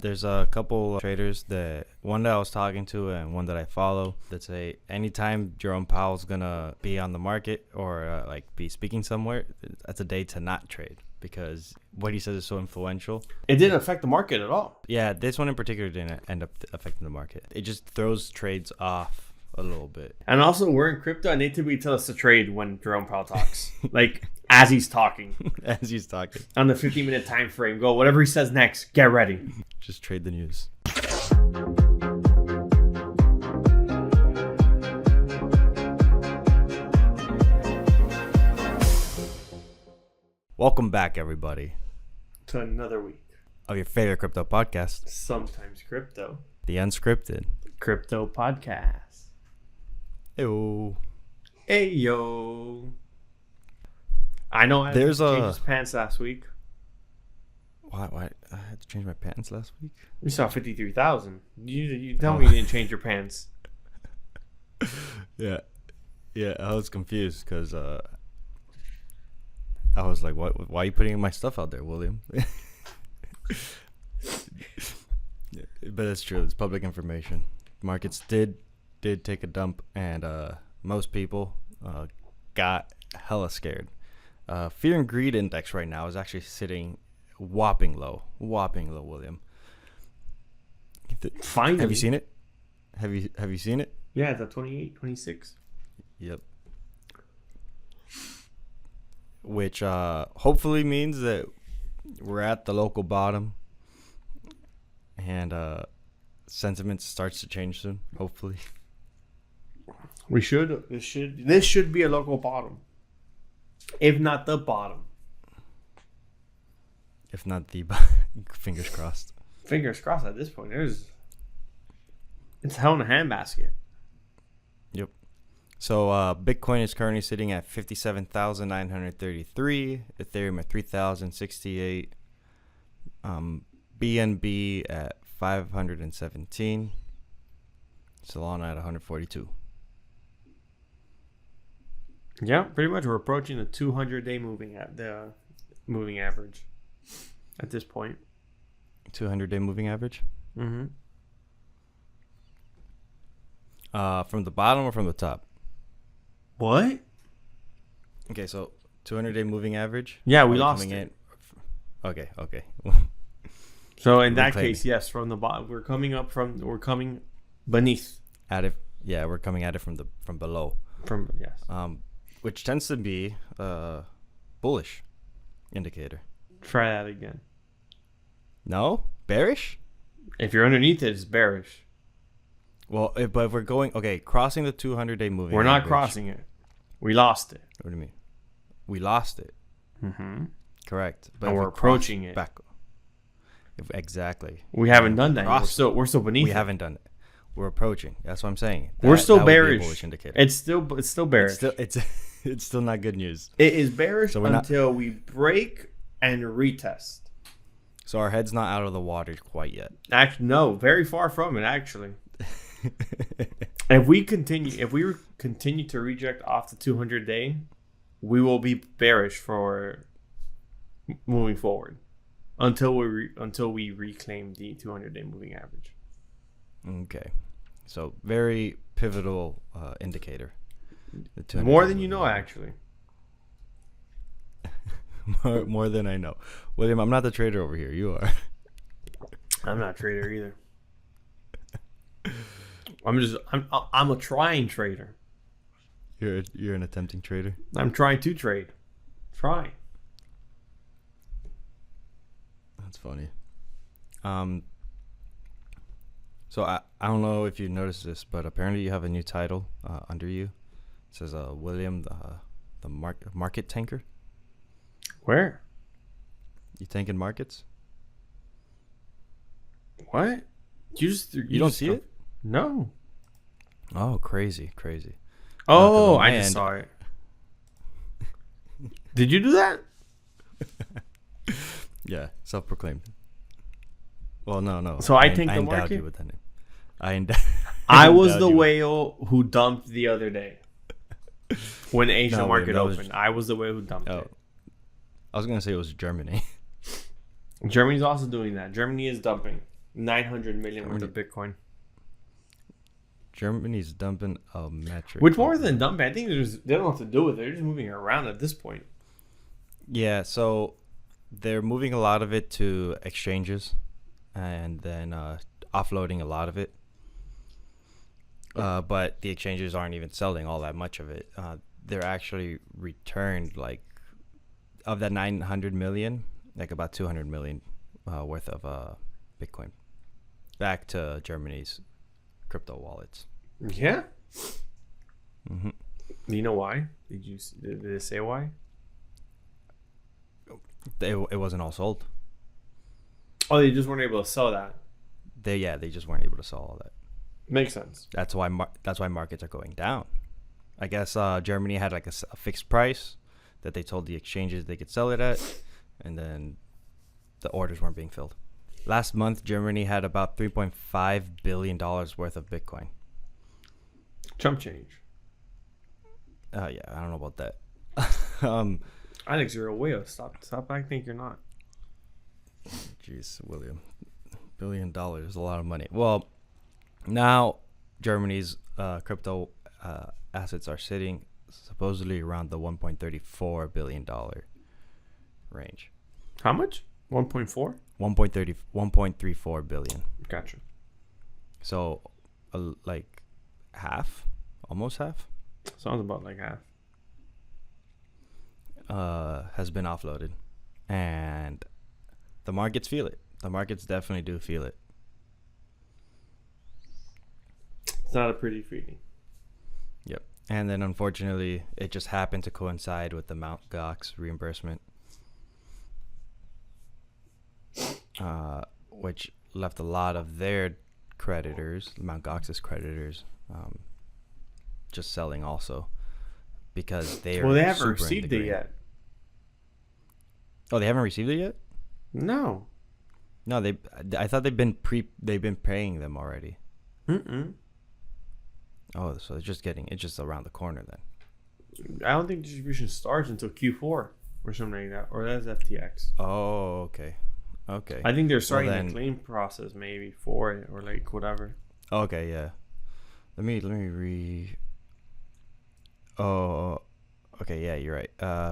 There's a couple of traders one that I was talking to and one that I follow that say anytime Jerome Powell's gonna be on the market or be speaking somewhere, that's a day to not trade because what he says is so influential. It didn't affect the market at all. Yeah, this one in particular didn't end up affecting the market. It just throws trades off a little bit. And also, we're in crypto, and they typically tell us to trade when Jerome Powell talks, as he's talking. As he's talking. On the 15-minute time frame, go whatever he says next. Get ready. Just trade the news. Welcome back, everybody, To another week of your favorite crypto podcast, Sometimes Crypto. The Unscripted Crypto Podcast. Ew. Hey, yo. I know I changed his pants last week. Why? I had to change my pants last week? You saw 53,000. You tell me you didn't change your pants. Yeah, I was confused because I was like, "What? Why are you putting my stuff out there, William?" But it's true. It's public information. Markets did take a dump, and most people got hella scared. Fear and greed index right now is actually sitting whopping low, William. Finally. Have you seen it? Have you seen it? Yeah, it's at 28, 26. Yep. Which hopefully means that we're at the local bottom, and sentiment starts to change soon. Hopefully, we should. This should be a local bottom, if not the bottom. If not the fingers crossed. Fingers crossed. At this point, it's hell in a handbasket. Yep. So Bitcoin is currently sitting at 57,933, Ethereum at 3,068, BNB at 517, Solana at 142. Yeah, pretty much we're approaching the 200-day moving average at this point. 200-day moving average? Mm-hmm. From the bottom or from the top? What? Okay, so 200-day moving average? Yeah, we lost it. Okay. So in that case, yes, from the bottom, we're coming beneath. We're coming at it from below. Yes. Which tends to be a bullish indicator. Try that again. No? Bearish? If you're underneath it, it's bearish. Well, but if we're going, crossing the 200-day moving We're not average, crossing it. We lost it. What do you mean? We lost it. Mm-hmm. Correct. But we're approaching it. Back. Exactly. We haven't done that. We're still beneath. We haven't done it. We're approaching. That's what I'm saying. We're still bearish. Bullish indicator. It's still bearish. It's still not good news. It is bearish until we break and retest. So our head's not out of the water quite yet. Actually, no, very far from it. Actually, if we continue to reject off the 200-day, we will be bearish for moving forward until we reclaim the 200-day moving average. Okay, so very pivotal indicator. More than you know, actually. more than I know. William, I'm not the trader over here. You are. I'm not a trader either. I'm a trying trader. You're an attempting trader? I'm trying to trade. Try. That's funny. So I don't know if you noticed this, but apparently you have a new title under you. It says William the market tanker. Where? You tanking markets? What? You don't see it? No. Oh, crazy. Oh, I just saw it. Did you do that? Yeah, self-proclaimed. Well, no. So I think the endowed market. You with that name. I was the whale who dumped the other day when Asian market opened. I was the whale who dumped it. I was gonna say it was Germany. Germany's also doing that. Germany is dumping. $900 million worth of Bitcoin. Germany's dumping a metric. Which more than dumping, I think they don't have to do with it. They're just moving it around at this point. Yeah, so they're moving a lot of it to exchanges and then offloading a lot of it. But the exchanges aren't even selling all that much of it. They're actually returned, like, of that 900 million, like about 200 million worth of Bitcoin back to Germany's crypto wallets. Yeah. Mm-hmm. You know why? Did they say why? It wasn't all sold. Oh, they just weren't able to sell that. They just weren't able to sell all that. Makes sense. That's why markets are going down. I guess Germany had like a fixed price that they told the exchanges they could sell it at, and then the orders weren't being filled. Last month, Germany had about $3.5 billion worth of Bitcoin. Chump change. Yeah, I don't know about that. I think you're a whale. Stop acting you're not. Jeez, William. $1 billion is a lot of money. Well, now Germany's crypto assets are sitting supposedly around the $1.34 billion range. How much? 1.4? 1.34 billion. Gotcha. So, like half, almost half. Sounds about like half. Has been offloaded, and the markets feel it. The markets definitely do feel it. It's not a pretty feeling. Yep. And then unfortunately, it just happened to coincide with the Mt. Gox reimbursement, which left a lot of their creditors, Mt. Gox's creditors, just selling also, because they haven't received it yet. Oh, they haven't received it yet? No. No, I thought they've been paying them already. Oh, so it's just around the corner then. I don't think distribution starts until Q4 or something like that, or that's FTX. Oh, okay. I think they're starting the claim process maybe for it, or like whatever. Okay, yeah. Let me Oh, okay, yeah, you're right.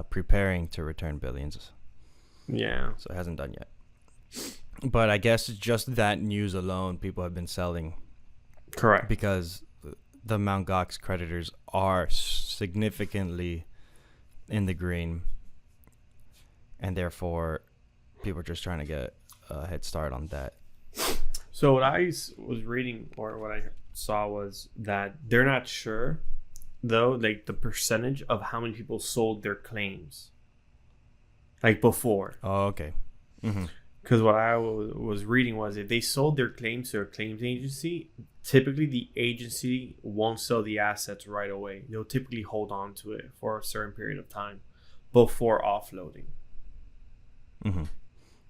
Preparing to return billions. Yeah. So it hasn't done yet. But I guess just that news alone, people have been selling. Correct. Because the Mt. Gox creditors are significantly in the green, and therefore people are just trying to get a head start on that. So what I was reading, or what I saw, was that they're not sure, though, like the percentage of how many people sold their claims, like before. Oh, okay. Because what I was reading was if they sold their claims to a claims agency, typically the agency won't sell the assets right away. They'll typically hold on to it for a certain period of time before offloading.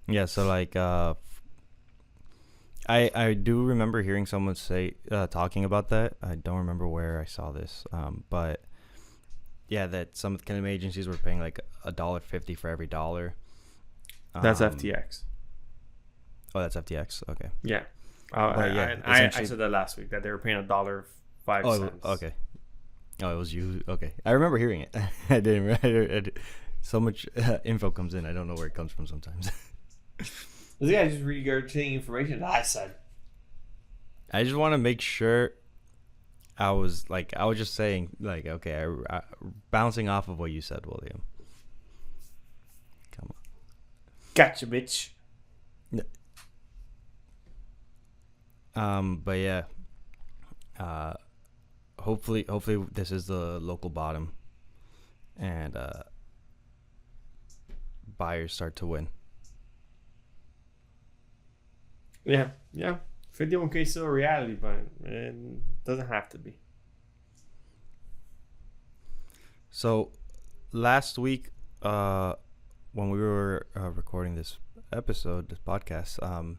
Yeah, so like I do remember hearing someone say talking about that. I don't remember where I saw this, but yeah, that some claim agencies were paying like $1.50 for every dollar. That's FTX. Oh, that's FTX. Okay. Yeah. Yeah, I said that last week, that they were paying $1.05. Oh, okay. Oh, it was you. Okay, I remember hearing it. I didn't. So much info comes in. I don't know where it comes from sometimes. This guy just regurgitating information that I said. I just want to make sure. I was just saying, like, okay, I bouncing off of what you said, William. Come on. Gotcha, bitch. But yeah. Hopefully this is the local bottom, and buyers start to win. Yeah. 51K is still a reality, but it doesn't have to be. So last week, when we were recording this podcast,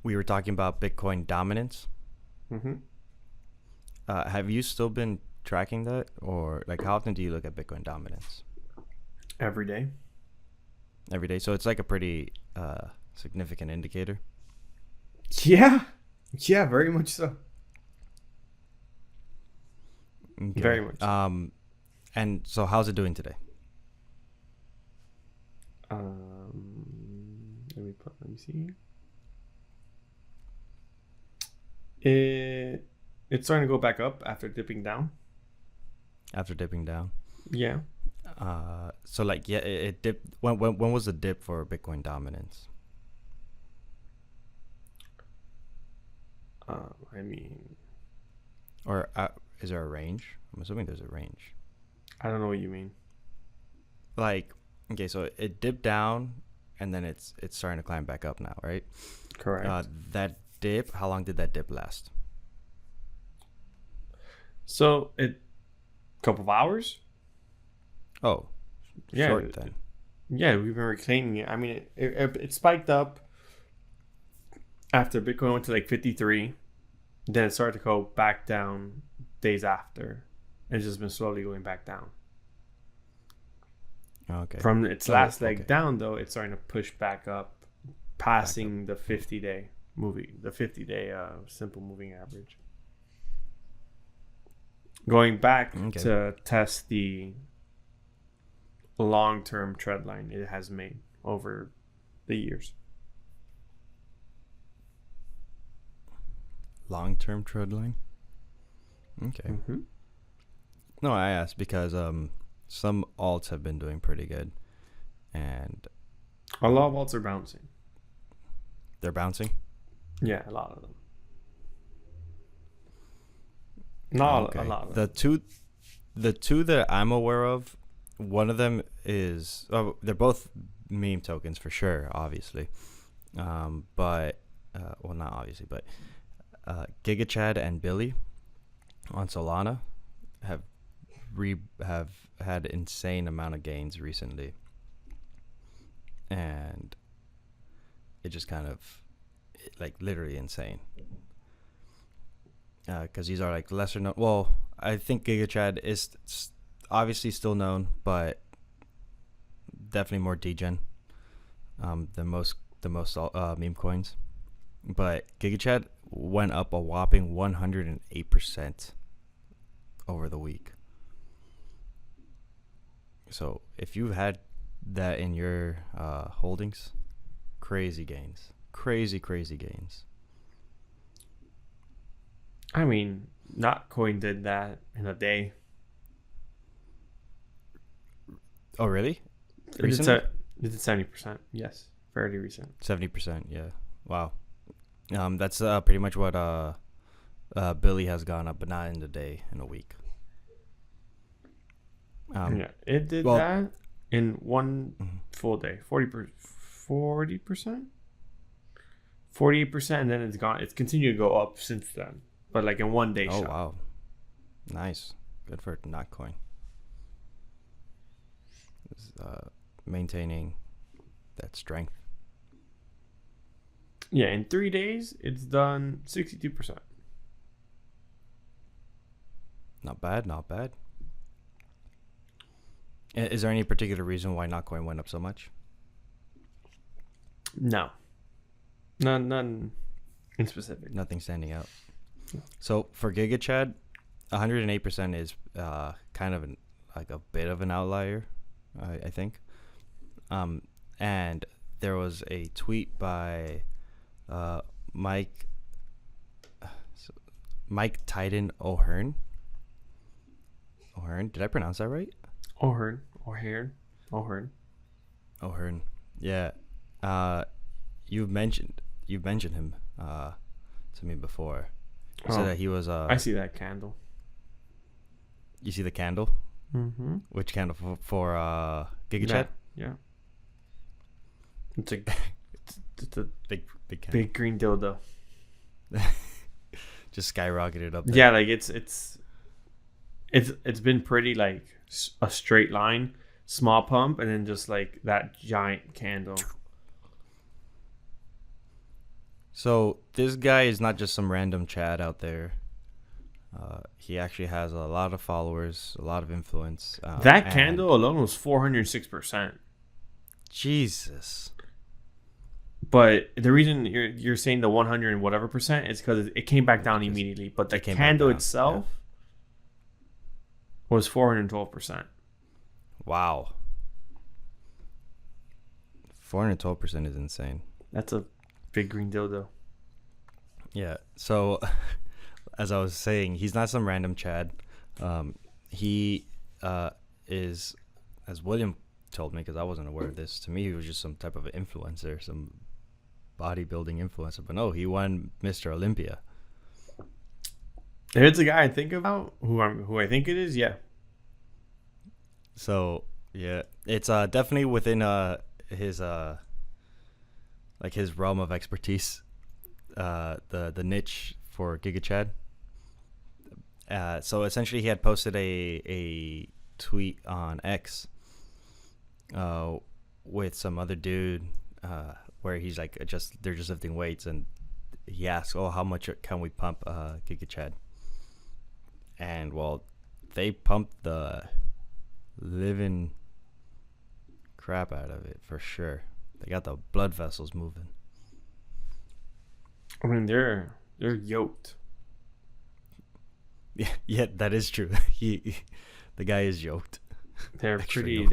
we were talking about Bitcoin dominance. Have you still been tracking that, or like how often do you look at Bitcoin dominance? Every day. Every day. So it's like a pretty significant indicator. Yeah, yeah, very much so. Okay. Very much. And so how's it doing today? Let me see. It's starting to go back up after dipping down. After dipping down. Yeah. So like yeah, it dipped. When was the dip for Bitcoin dominance? I mean, Or is there a range? I'm assuming there's a range. I don't know what you mean. Like, okay, so it dipped down, and then it's starting to climb back up now, right? Correct. That dip. How long did that dip last? So couple of hours. Oh, Yeah. short then. Yeah, we've been reclaiming it. I mean, it spiked up after Bitcoin went to like 53. Then it started to go back down days after. It's just been slowly going back down. Okay. From its last leg okay. down, though, it's starting to push back up, passing the 50-day simple moving average. Going back to test the long-term trend line it has made over the years. Long-term trend line. Okay. Mm-hmm. No, I asked because some alts have been doing pretty good, and A lot of alts are bouncing. they're bouncing. Yeah, a lot of them. Not a lot of them. The two that I'm aware of, one of them is they're both meme tokens for sure, obviously. But well, not obviously, but GigaChad and Billy on Solana have had insane amount of gains recently, and it just kind of like literally insane. Because these are like lesser known. Well, I think GigaChad is obviously still known, but definitely more degen than most meme coins. But GigaChad went up a whopping 108% over the week. So if you had that in your holdings, crazy gains, crazy gains. I mean, Notcoin did that in a day. Oh, really? It Recently? did 70%. Yes, fairly recent. 70%. Yeah. Wow. That's pretty much what Billy has gone up, but not in the day, in a week. Yeah, it did that in one full day. 40%, 48%, and then it's gone. It's continued to go up since then, but like in one day. Oh, wow. Nice. Good for Notcoin. Maintaining that strength. Yeah, in 3 days, it's done 62%. Not bad. Is there any particular reason why Notcoin went up so much? No. None in specific. Nothing standing out. No. So for GigaChad, 108% is kind of like a bit of an outlier, I think. And there was a tweet by Mike Titan O'Hearn. Did I pronounce that right? O'Hearn. Yeah. You've mentioned him to me before. You said that he was. I see that candle. You see the candle? Mm-hmm. Which candle for GigaChad? Yeah. It's a big candle. big green dildo. Just skyrocketed up there. Yeah, like it's been pretty like a straight line, small pump, and then just like that giant candle. So this guy is not just some random Chad out there. He actually has a lot of followers, a lot of influence. That candle alone was 406%. Jesus. But the reason you're saying the 100 and whatever percent is because it came back down immediately. But the candle itself was 412%. Wow. 412% is insane. That's a big green dildo. Yeah. So, as I was saying, he's not some random Chad. He is, as William told me, because I wasn't aware of this. To me, he was just some type of influencer, some bodybuilding influencer. But no, he won Mr. Olympia. If it's a guy I think about, who I think it is, yeah. So yeah, it's definitely within his like his realm of expertise, the niche for Giga Chad. So essentially, he had posted a tweet on X, with some other dude, where he's like they're just lifting weights, and he asks, "Oh, how much can we pump Giga Chad?" And well, they pumped the living crap out of it for sure. They got the blood vessels moving. I mean, they're yoked. Yeah, that is true. The guy is yoked. They're pretty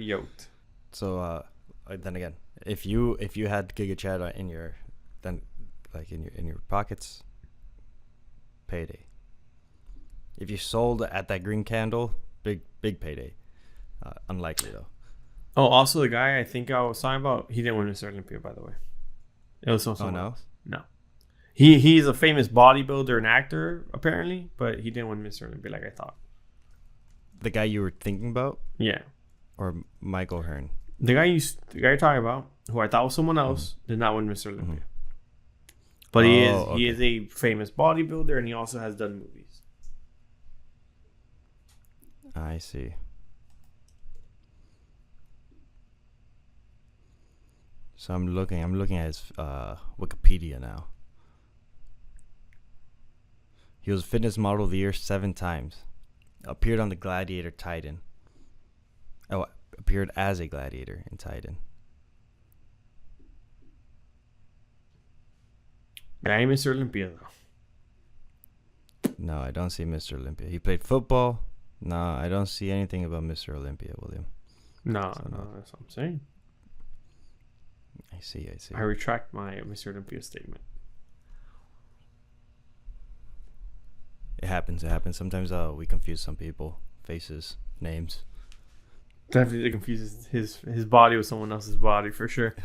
yoked. So then again, if you had Giga Chad in your pockets, payday. If you sold at that green candle, big payday. Unlikely though. Oh, also the guy I think I was talking about, he didn't win Mr. Olympia, by the way. It was someone else. No. He's a famous bodybuilder and actor apparently, but he didn't win Mr. Olympia like I thought. The guy you were thinking about? Yeah. Or Michael Hearn? The guy you're talking about, who I thought was someone else, did not win Mr. Olympia. But he is a famous bodybuilder, and he also has done movies. I see. So I'm looking at his Wikipedia now. He was Fitness Model of the Year 7 times. Appeared on the Gladiator Titan. Oh, appeared as a gladiator in Titan. But I ain't Mr. Olympia though. No, I don't see Mr. Olympia. He played football. No, I don't see anything about Mr. Olympia, William. No, that's what I'm saying. I see. I retract my Mr. Olympia statement. It happens. Sometimes we confuse some people, faces, names. Definitely confuses his body with someone else's body for sure.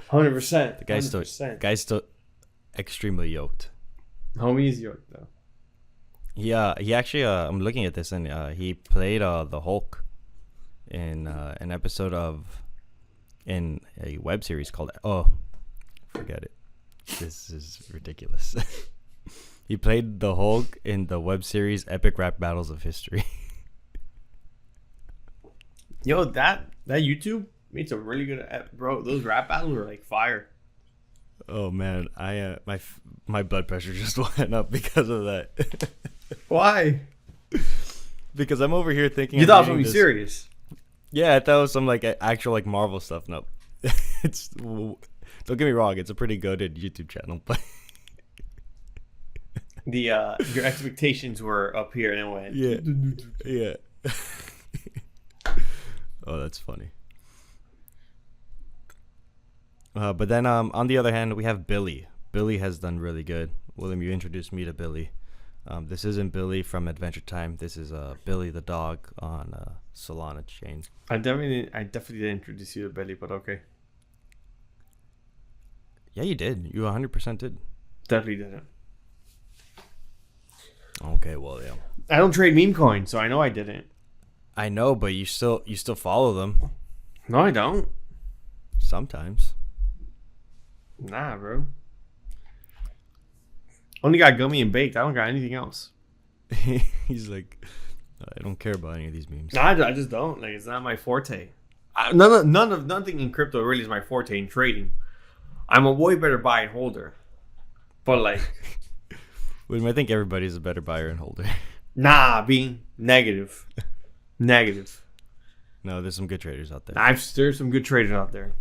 100%. The guy's still extremely yoked. Homie is yoked though. He actually I'm looking at this, and he played the Hulk in an episode in a web series called forget it. This is ridiculous. He played the Hulk in the web series Epic Rap Battles of History. Yo, that YouTube made some really good bro. Those rap battles were like fire. Oh man, I my blood pressure just went up because of that. Why? Because I'm over here thinking you thought it was gonna be serious. Yeah, I thought it was some like actual like Marvel stuff. No, it's don't get me wrong, it's a pretty good YouTube channel, but your expectations were up here and it went yeah. Oh, that's funny. But then on the other hand, we have Billy. Billy has done really good. William, you introduced me to Billy. This isn't Billy from Adventure Time. This is Billy the dog on Solana chain. I definitely didn't introduce you to Billy, but okay. Yeah, you did. You 100% did. Definitely didn't. Okay, well, yeah. I don't trade meme coins, so I know I didn't. I know, but you still follow them. No, I don't. Sometimes. Nah, bro. Only got gummy and baked. I don't got anything else. He's like, I don't care about any of these memes. Nah, I just don't. Like, it's not my forte. Nothing in crypto really is my forte in trading. I'm a way better buy and holder. But like, I think everybody's a better buyer and holder. Nah, being negative. No, there's some good traders out there. There's some good traders out there.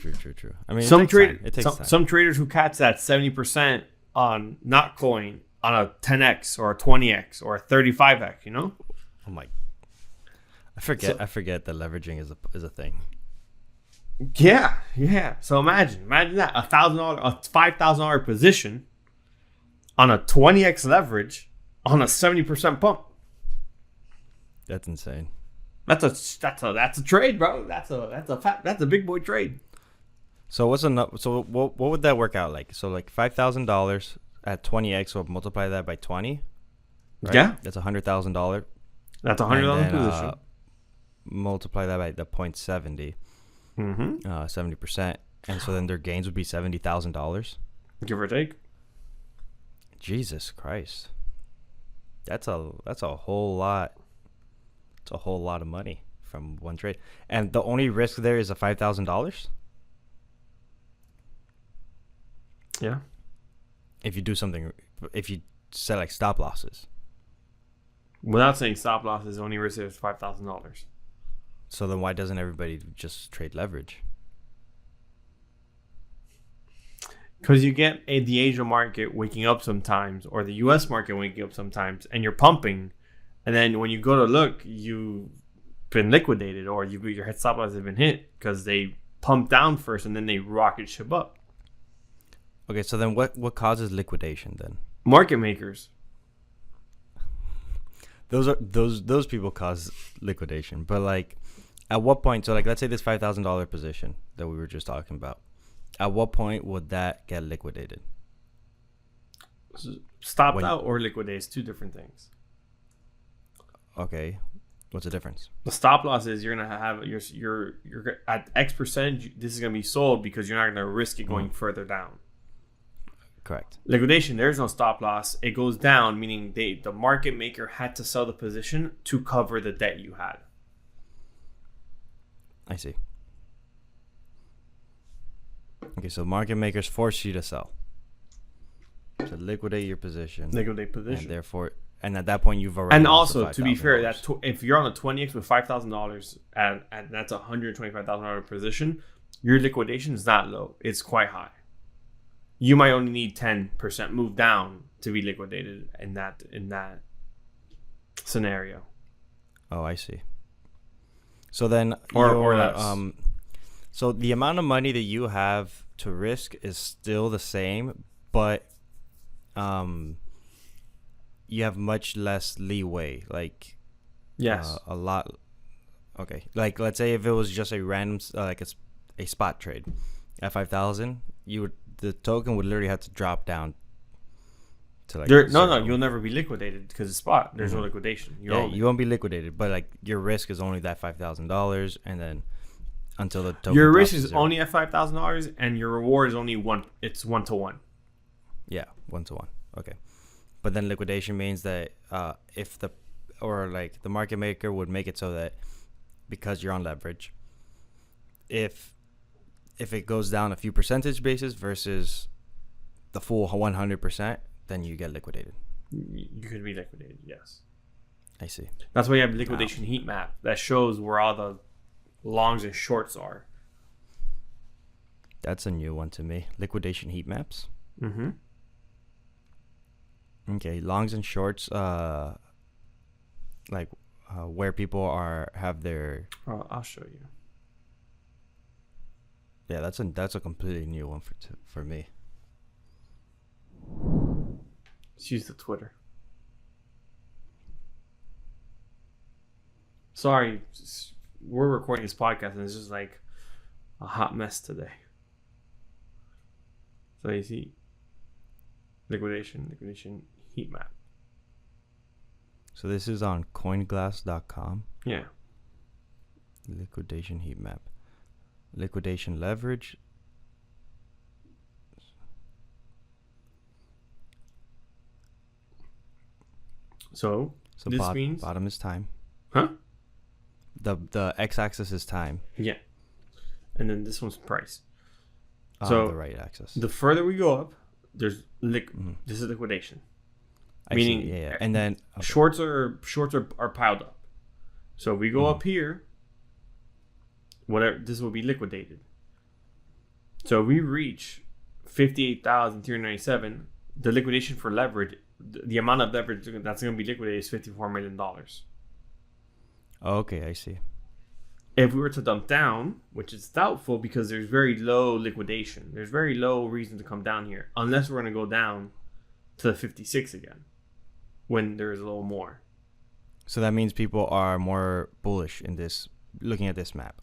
True. I mean, Some it takes time. some traders who catch that 70% on not coin on a 10x or a 20x or a 35x, you know? Oh my! I forget that leveraging is a thing. Yeah. So imagine that a $5,000 position on a 20x leverage on a 70% pump. That's insane. That's a trade, bro. That's a big boy trade. So what would that work out like? So like $5,000 at 20x, so multiply that by 20. Right? Yeah, That's $100,000. that's a $100 position. Multiply that by the 0.70, 70%, and so then their gains would be $70,000. Give or take. Jesus Christ, that's a whole lot. It's a whole lot of money from one trade, and the only risk there is a $5,000. Yeah. If you do something, if you set like stop losses. Without saying stop losses, only risk is $5,000. So then why doesn't everybody just trade leverage? Because you get the Asian market waking up sometimes, or the U.S. market waking up sometimes, and you're pumping, and then when you go to look, you've been liquidated, or your head stop loss has been hit because they pump down first and then they rocket ship up. Okay, so then what causes liquidation then? Market makers. Those people cause liquidation, but like, at what point? So like, let's say this $5,000 position that we were just talking about. At what point would that get liquidated? Stopped out or liquidated is two different things. Okay, what's the difference? The stop loss is you're gonna have you're at X percentage. This is gonna be sold because you're not gonna risk it going further down. Correct. Liquidation, there's no stop loss. It goes down, meaning the market maker had to sell the position to cover the debt you had. I see. Okay, so market makers force you to sell. To liquidate your position. Liquidate position. And therefore, and at that point, you've already. And also, to be fair, that if you're on a 20x with $5,000 and that's a $125,000 position, your liquidation is not low. It's quite high. You might only need 10% move down to be liquidated in that scenario. Oh, I see. So then, or less. So the amount of money that you have to risk is still the same, but you have much less leeway. Like, yes, a lot. Okay, like let's say if it was just a random, like a spot trade at 5,000, the token would literally have to drop down to like you'll never be liquidated because it's spot. There's no liquidation. You won't be liquidated, but like your risk is only that $5,000, and then until the token your risk is zero. only at $5,000, and your reward is only one. It's 1-to-1. Yeah, 1-to-1. Okay, but then liquidation means that if the market maker would make it so that because you're on leverage, if it goes down a few percentage basis versus the full 100%, then you get liquidated. You could be liquidated, yes. I see. That's why you have liquidation heat map that shows where all the longs and shorts are. That's a new one to me. Liquidation heat maps. Mm-hmm. Okay, longs and shorts. Where people have their. I'll show you. Yeah, that's a completely new one for me. Let's use the Twitter. Sorry, we're recording this podcast and it's just like a hot mess today. So you see, liquidation heat map. So this is on coinglass.com. Yeah. Liquidation heat map. Liquidation leverage. So this means bottom is time. Huh? The x-axis is time. Yeah. And then this one's price. So the right axis. The further we go up, there's this is liquidation. Meaning, yeah. And then shorts are piled up. So if we go up here, whatever, this will be liquidated. So if we reach 58,397, the liquidation for leverage, the amount of leverage that's going to be liquidated is $54 million. Okay, I see. If we were to dump down, which is doubtful because there's very low liquidation, there's very low reason to come down here, unless we're going to go down to the 56 again when there's a little more. So that means people are more bullish in this, looking at this map.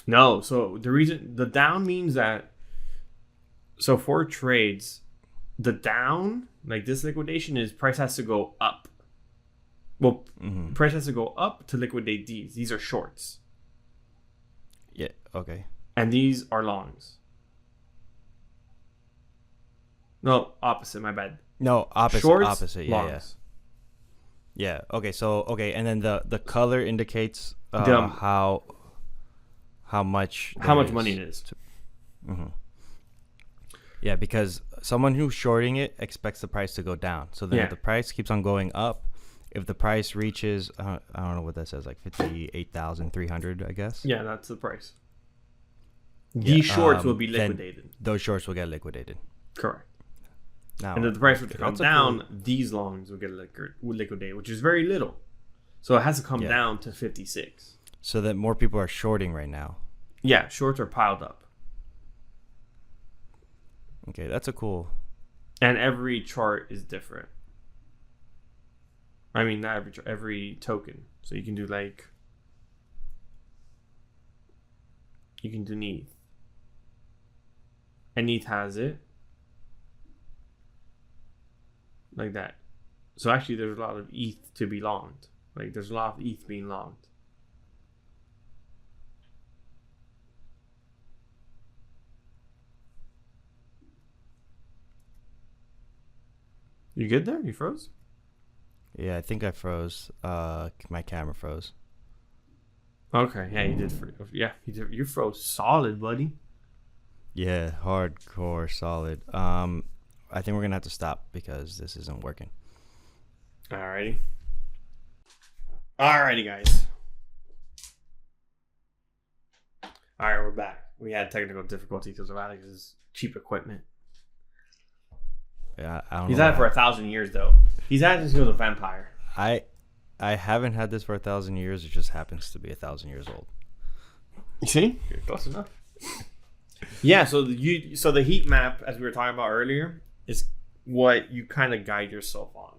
No, so the down means that, so for trades, the down, like this liquidation, is price has to go up. Well, price has to go up to liquidate these. These are shorts. Yeah, okay. And these are longs. No, opposite, my bad. No, opposite, Shorts, opposite. Yeah, longs. yeah. Okay, so and then the color indicates how much money it is. Yeah, because someone who's shorting it expects the price to go down. So then if the price keeps on going up, if the price reaches, I don't know what that says, like 58,300, I guess. Yeah, that's the price. These shorts will be liquidated. Those shorts will get liquidated. Correct. Now, and if the price were to come down, these longs will get liquidated, which is very little. So it has to come down to 56. So that more people are shorting right now. Yeah, shorts are piled up. Okay, that's a cool. And every chart is different. I mean, not every token. So you can do you can do NETH. And NETH has it. Like that. So actually there's a lot of ETH to be longed. Like there's a lot of ETH being longed. You good there? You froze? Yeah, I think I froze. My camera froze. Okay, yeah, you did. Yeah, you froze solid, buddy. Yeah, hardcore solid. I think we're gonna have to stop because this isn't working. Alrighty, guys. All right, we're back. We had technical difficulties because of Alex's cheap equipment. Yeah, I don't know. He's had it for 1,000 years, though. He's had this with a vampire. I haven't had this for 1,000 years. It just happens to be 1,000 years old. You see? You're close enough. Yeah, so the heat map, as we were talking about earlier, is what you kind of guide yourself on.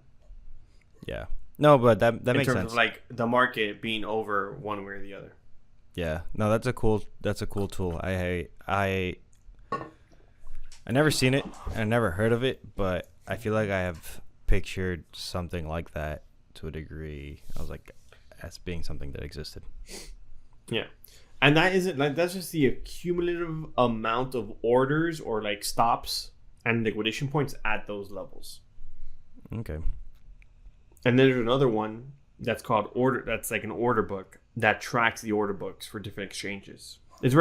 Yeah. No, but that makes sense. In terms of like the market being over one way or the other. Yeah. No, that's a cool tool. I never seen it. I never heard of it, but I feel like I have pictured something like that to a degree. I was like, as being something that existed. Yeah. And that isn't like, that's just the accumulative amount of orders or like stops and liquidation points at those levels. Okay. And then there's another one that's called that's like an order book that tracks the order books for different exchanges. It's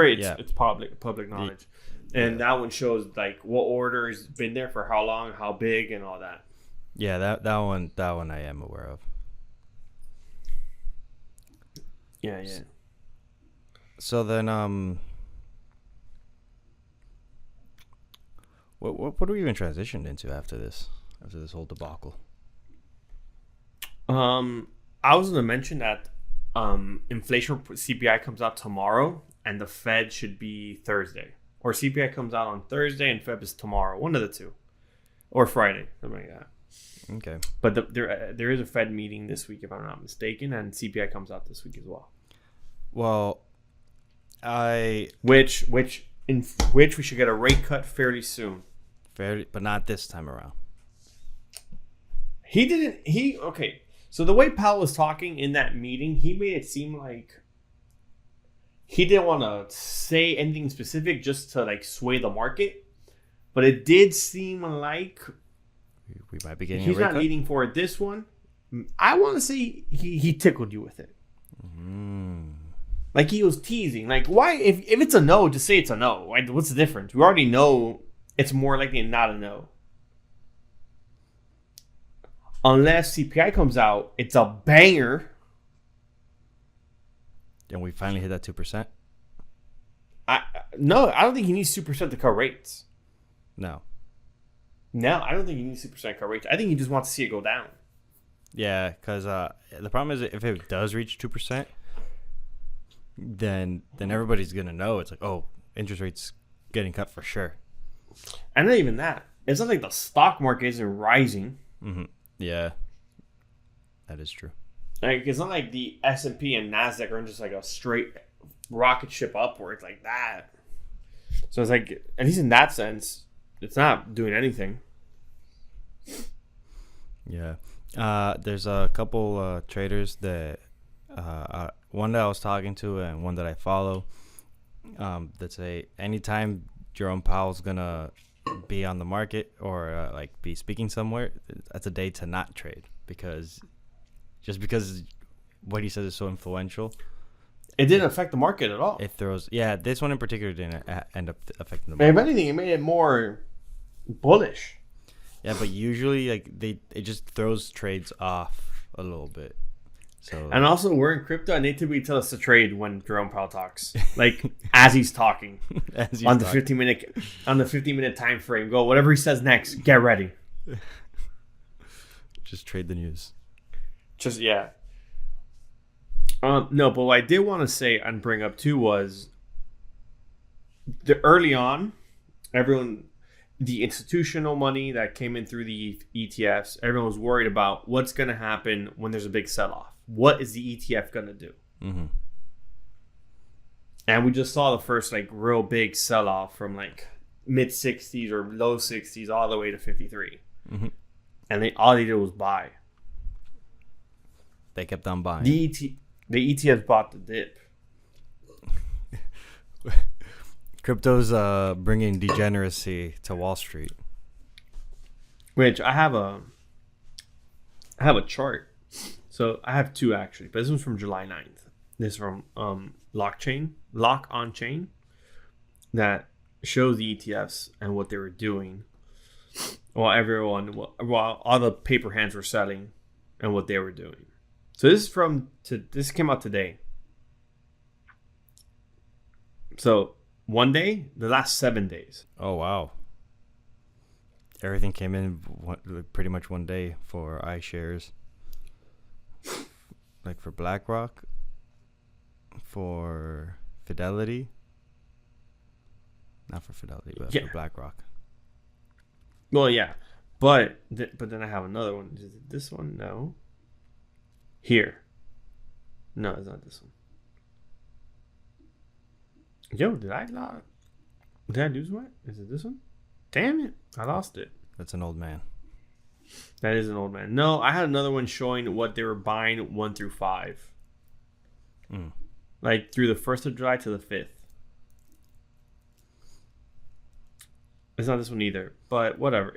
public knowledge. And that one shows like what order's been there for how long, how big, and all that. Yeah, that one I am aware of. Yeah. So then, what are we even transitioned into after this whole debacle? I was gonna mention that inflation CPI comes out tomorrow, and the Fed should be Thursday. Or CPI comes out on Thursday and Fed is tomorrow. One of the two. Or Friday. Something like that. Okay. But there is a Fed meeting this week, if I'm not mistaken, and CPI comes out this week as well. Well, Which we should get a rate cut fairly soon. But not this time around. Okay. So the way Powell was talking in that meeting, he made it seem like he didn't want to say anything specific just to like sway the market, but it did seem like we might be getting. He's not leading for this one. I want to say he tickled you with it. Like he was teasing. Like why? If it's a no, just say it's a no. Right? What's the difference? We already know it's more likely not a no. Unless CPI comes out, it's a banger. And we finally hit that 2%. No, I don't think he needs 2% to cut rates. No. No, I don't think he needs 2% cut rates. I think he just wants to see it go down. Yeah, because the problem is if it does reach 2%, then everybody's gonna know it's like, oh, interest rates getting cut for sure. And not even that. It's not like the stock market isn't rising. Mm-hmm. Yeah, that is true. Like it's not like the S&P and Nasdaq are just like a straight rocket ship upwards like that. So it's like, at least in that sense, it's not doing anything. Yeah. There's a couple traders that one that I was talking to and one that I follow that say anytime Jerome Powell's gonna be on the market or like be speaking somewhere, that's a day to not trade because what he says is so influential. It didn't affect the market at all. It throws, this one in particular didn't end up affecting the market. market. If anything, it made it more bullish. Yeah, but usually like it just throws trades off a little bit. So and also we're in crypto and they typically tell us to trade when Jerome Powell talks, like as he's talking on the 15-minute time frame. Go whatever he says next. Get ready. Just trade the news. Just yeah. No, but what I did want to say and bring up too was the early on, the institutional money that came in through the ETFs, everyone was worried about what's going to happen when there's a big sell-off. What is the ETF going to do? Mm-hmm. And we just saw the first like real big sell-off from like mid 60s or low 60s all the way to 53. Mm-hmm. And all they did was buy. They kept on buying. The ETFs bought the dip. Crypto's bringing degeneracy to Wall Street. Which I have a chart. So I have two actually, but this one's from July 9th. This is from Lock on Chain, that shows the ETFs and what they were doing while all the paper hands were selling and what they were doing. So this came out today. So one day, the last 7 days. Oh, wow. Everything came in pretty much one day for iShares. Like for BlackRock, for Fidelity. Not for Fidelity, but for BlackRock. Well, yeah. But then I have another one. Is it this one? No. Here. No, it's not this one. Yo, did I lose one? Is it this one? Damn it. I lost it. That's an old man. That is an old man. No, I had another one showing what they were buying 1 through 5. Like through the 1st of July to the 5th. It's not this one either, but whatever.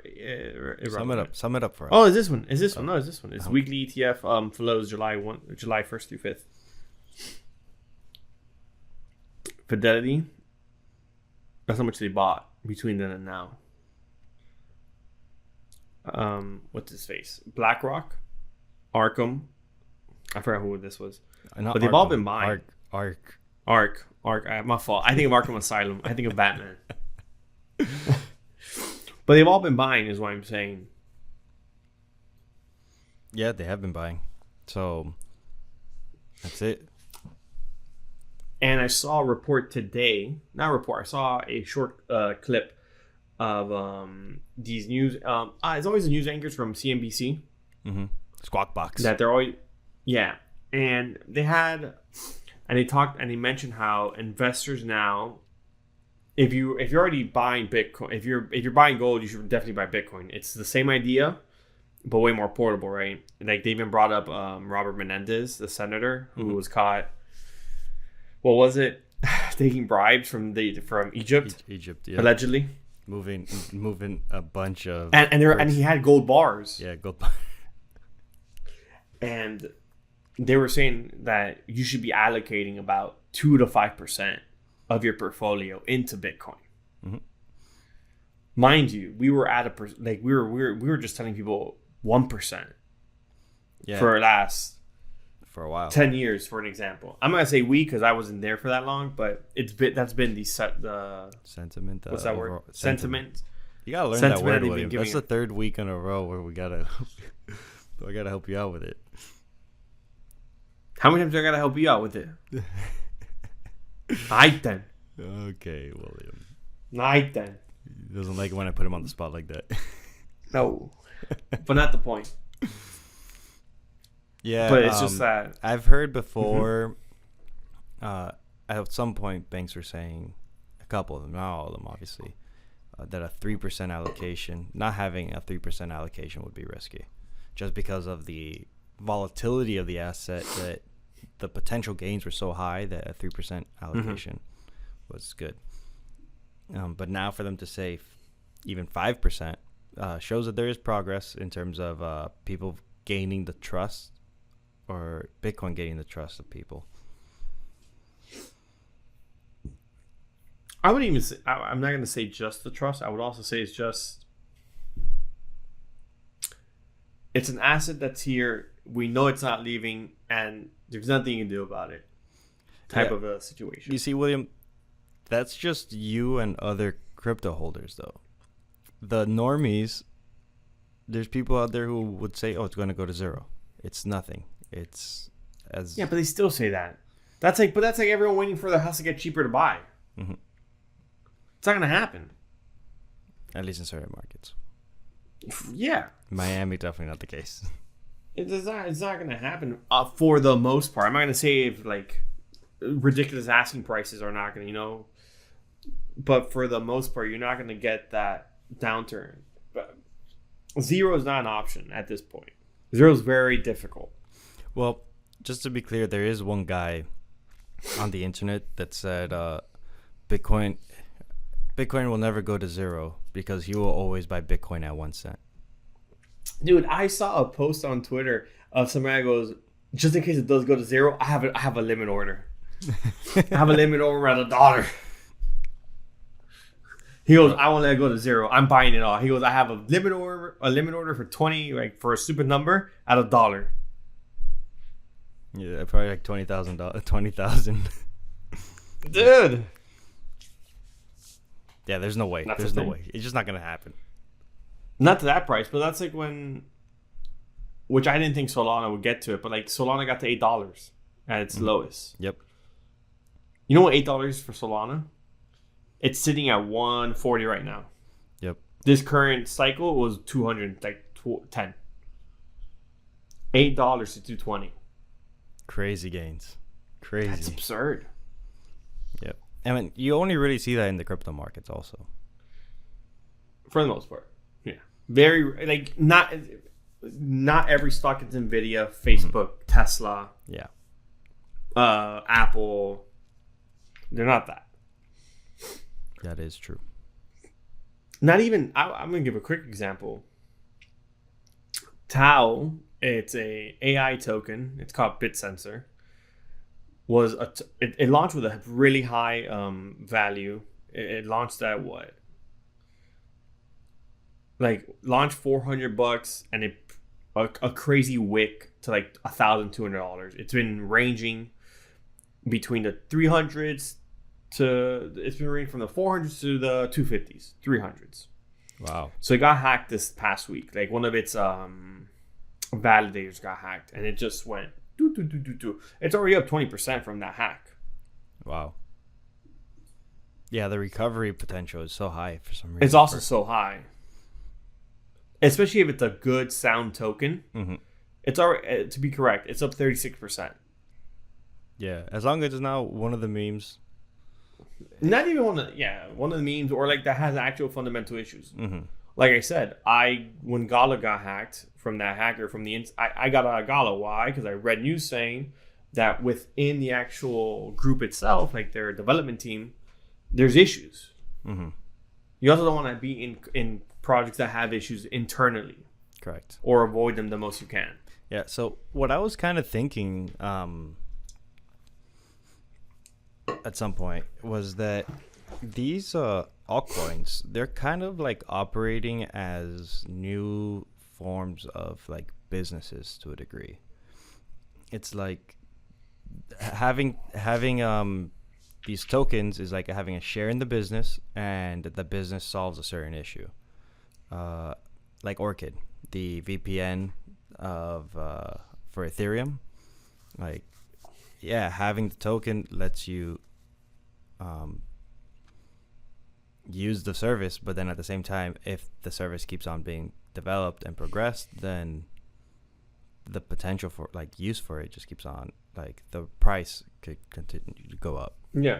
Sum it up for us. Oh, is this one? Is this one? No, it's this one. It's weekly ETF flows July 1st through 5th. Fidelity. That's how much they bought between then and now. What's his face? BlackRock, Arkham. I forgot who this was. But they've all been buying. Ark. My fault. I think of Arkham Asylum. I think of Batman. But they've all been buying, is what I'm saying. Yeah, they have been buying. So that's it. And I saw a report today. Not a report. I saw a short clip of these news. It's always the news anchors from CNBC. Mm-hmm. Squawk Box. That they're always, yeah. And they had, and they talked, and they mentioned how investors now, if you're already buying Bitcoin, if you're buying gold, you should definitely buy Bitcoin. It's the same idea, but way more portable, right? Like they even brought up Robert Menendez, the senator who was caught. What was it? Taking bribes from Egypt. Egypt, yeah. Allegedly. Moving a bunch of and he had gold bars. Yeah, gold bars. And they were saying that you should be allocating about 2 to 5% of your portfolio into Bitcoin. Mm-hmm. Mind you, we were at we were just telling people 1%. Yeah. For last for a while. 10 years, for an example. I'm not gonna say we because I wasn't there for that long, but that's been the sentiment. What's that word? Sentiment. You gotta learn that word, William. That's the third week in a row where I gotta help you out with it. How many times do I gotta help you out with it? Night then. Okay, William. Night then. He doesn't like it when I put him on the spot like that. No, but not the point. Yeah, but it's just that I've heard before. At some point, banks were saying, a couple of them, not all of them, obviously, that a 3% allocation, not having a 3% allocation would be risky, just because of the volatility of the asset. That the potential gains were so high that a 3% allocation was good. But now for them to say even 5% shows that there is progress in terms of people gaining the trust, or Bitcoin gaining the trust of people. I wouldn't even say, I'm not going to say just the trust. I would also say it's an asset that's here. We know it's not leaving, and there's nothing you can do about it. Type of a situation. You see, William, that's just you and other crypto holders, though. The normies, there's people out there who would say, "Oh, it's going to go to zero. It's nothing. It's as..." Yeah, but they still say that. That's like everyone waiting for the house to get cheaper to buy. Mm-hmm. It's not going to happen. At least in certain markets. Yeah. Miami, definitely not the case. It's not going to happen for the most part. I'm not going to say if like ridiculous asking prices are not going to, but for the most part, you're not going to get that downturn. But zero is not an option at this point. Zero is very difficult. Well, just to be clear, there is one guy on the internet that said Bitcoin will never go to zero because he will always buy Bitcoin at 1 cent. Dude, I saw a post on Twitter of somebody that goes, just in case it does go to zero, I have a limit order. I have a limit order at $1. He goes, I won't let it go to zero. I'm buying it all. He goes, I have a limit order for 20, like for a stupid number at $1. Yeah, probably like $20,000. Dude. Yeah, there's no way. There's no way. It's just not gonna happen. Not to that price, but that's like which I didn't think Solana would get to it, but like Solana got to $8 at its lowest. Yep. You know what $8 is for Solana? It's sitting at 140 right now. Yep. This current cycle was 210. $8 to 220. Crazy gains. Crazy. That's absurd. Yep. I mean, you only really see that in the crypto markets also. For the most part. Yeah. Very, like, not every stock is NVIDIA, Facebook, Tesla. Yeah. Apple. They're not that. That is true. Not even, I'm going to give a quick example. Tau, it's a AI token. It's called BitSensor. It launched with a really high value. It launched at what? Like launched $400 and a crazy wick to like $1,200. It's been ranging between the 300s it's been ranging from the 400s to the 250s, 300s. Wow. So it got hacked this past week. Like one of its validators got hacked, and it just went do. It's already up 20% from that hack. Wow. Yeah, the recovery potential is so high for some reason. It's also so high, especially if it's a good sound token. Mm-hmm. It's already, to be correct, it's up 36%. Yeah, as long as it's not one of the memes. Not even one of the memes, or like that has actual fundamental issues. Mm-hmm. Like I said, when Gala got hacked from that hacker I got out of Gala. Why? Because I read news saying that within the actual group itself, like their development team, there's issues. Mm-hmm. You also don't want to be in projects that have issues internally. Correct. Or avoid them the most you can. Yeah. So what I was kind of thinking at some point was that these altcoins, they're kind of like operating as new forms of like businesses to a degree. it's like having these tokens is like having a share in the business, and the business solves a certain issue. Uh, like Orchid, the VPN of for Ethereum. Like, yeah, having the token lets you um, use the service, but then at the same time, if the service keeps on being developed and progressed, then the potential for like use for it just keeps on, like the price could continue to go up. Yeah.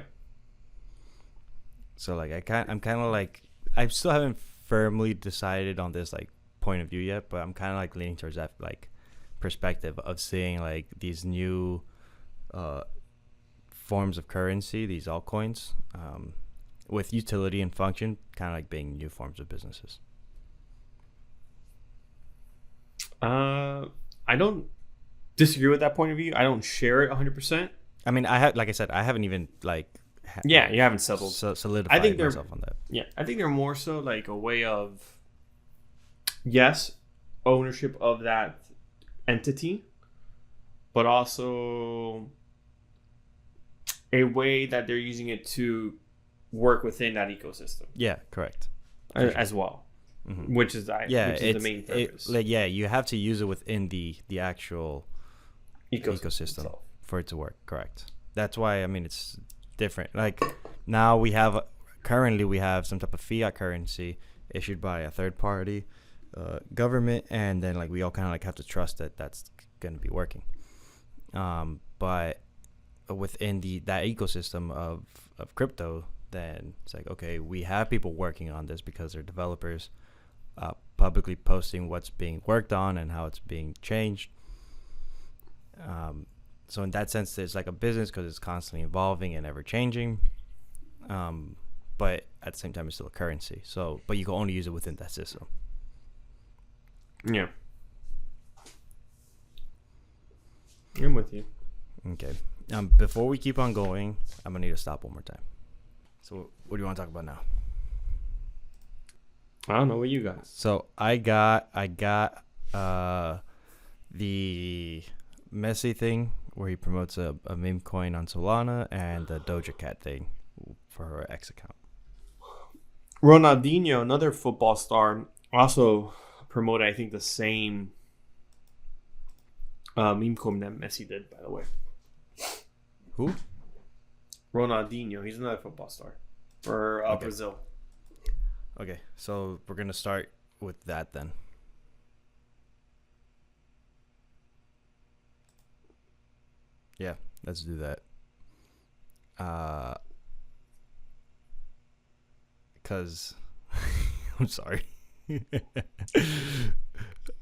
So like I'm kind of like, I still haven't firmly decided on this like point of view yet, but I'm kind of like leaning towards that like perspective of seeing like these new forms of currency, these altcoins, with utility and function, kind of like being new forms of businesses. I don't disagree with that point of view. I don't share it 100%. I mean, I have, like I said, I haven't even like you haven't settled. Solidified I think myself on that. Yeah, I think they're more so like a way of, yes, ownership of that entity, but also a way that they're using it to work within that ecosystem. Yeah, correct. As well. Mm-hmm. Which is the main purpose. You have to use it within the actual ecosystem for it to work. Correct. That's why, I mean, it's different. Like now we have some type of fiat currency issued by a third party government, and then like we all kind of like have to trust that that's going to be working. But within that ecosystem of crypto, then it's like, okay, we have people working on this because they're developers, publicly posting what's being worked on and how it's being changed. So in that sense, it's like a business because it's constantly evolving and ever changing. But at the same time, it's still a currency. So, but you can only use it within that system. Yeah. I'm with you. Okay. Before we keep on going, I'm gonna need to stop one more time. So, what do you want to talk about now? I don't know what you got. So I got the Messi thing where he promotes a meme coin on Solana, and the Doja Cat thing for her X account. Ronaldinho, another football star, also promoted, I think, the same meme coin that Messi did, by the way. Who? Ronaldinho. He's another football star for Okay. Brazil. Okay, so we're gonna start with that then. Yeah, let's do that. Cause I'm sorry.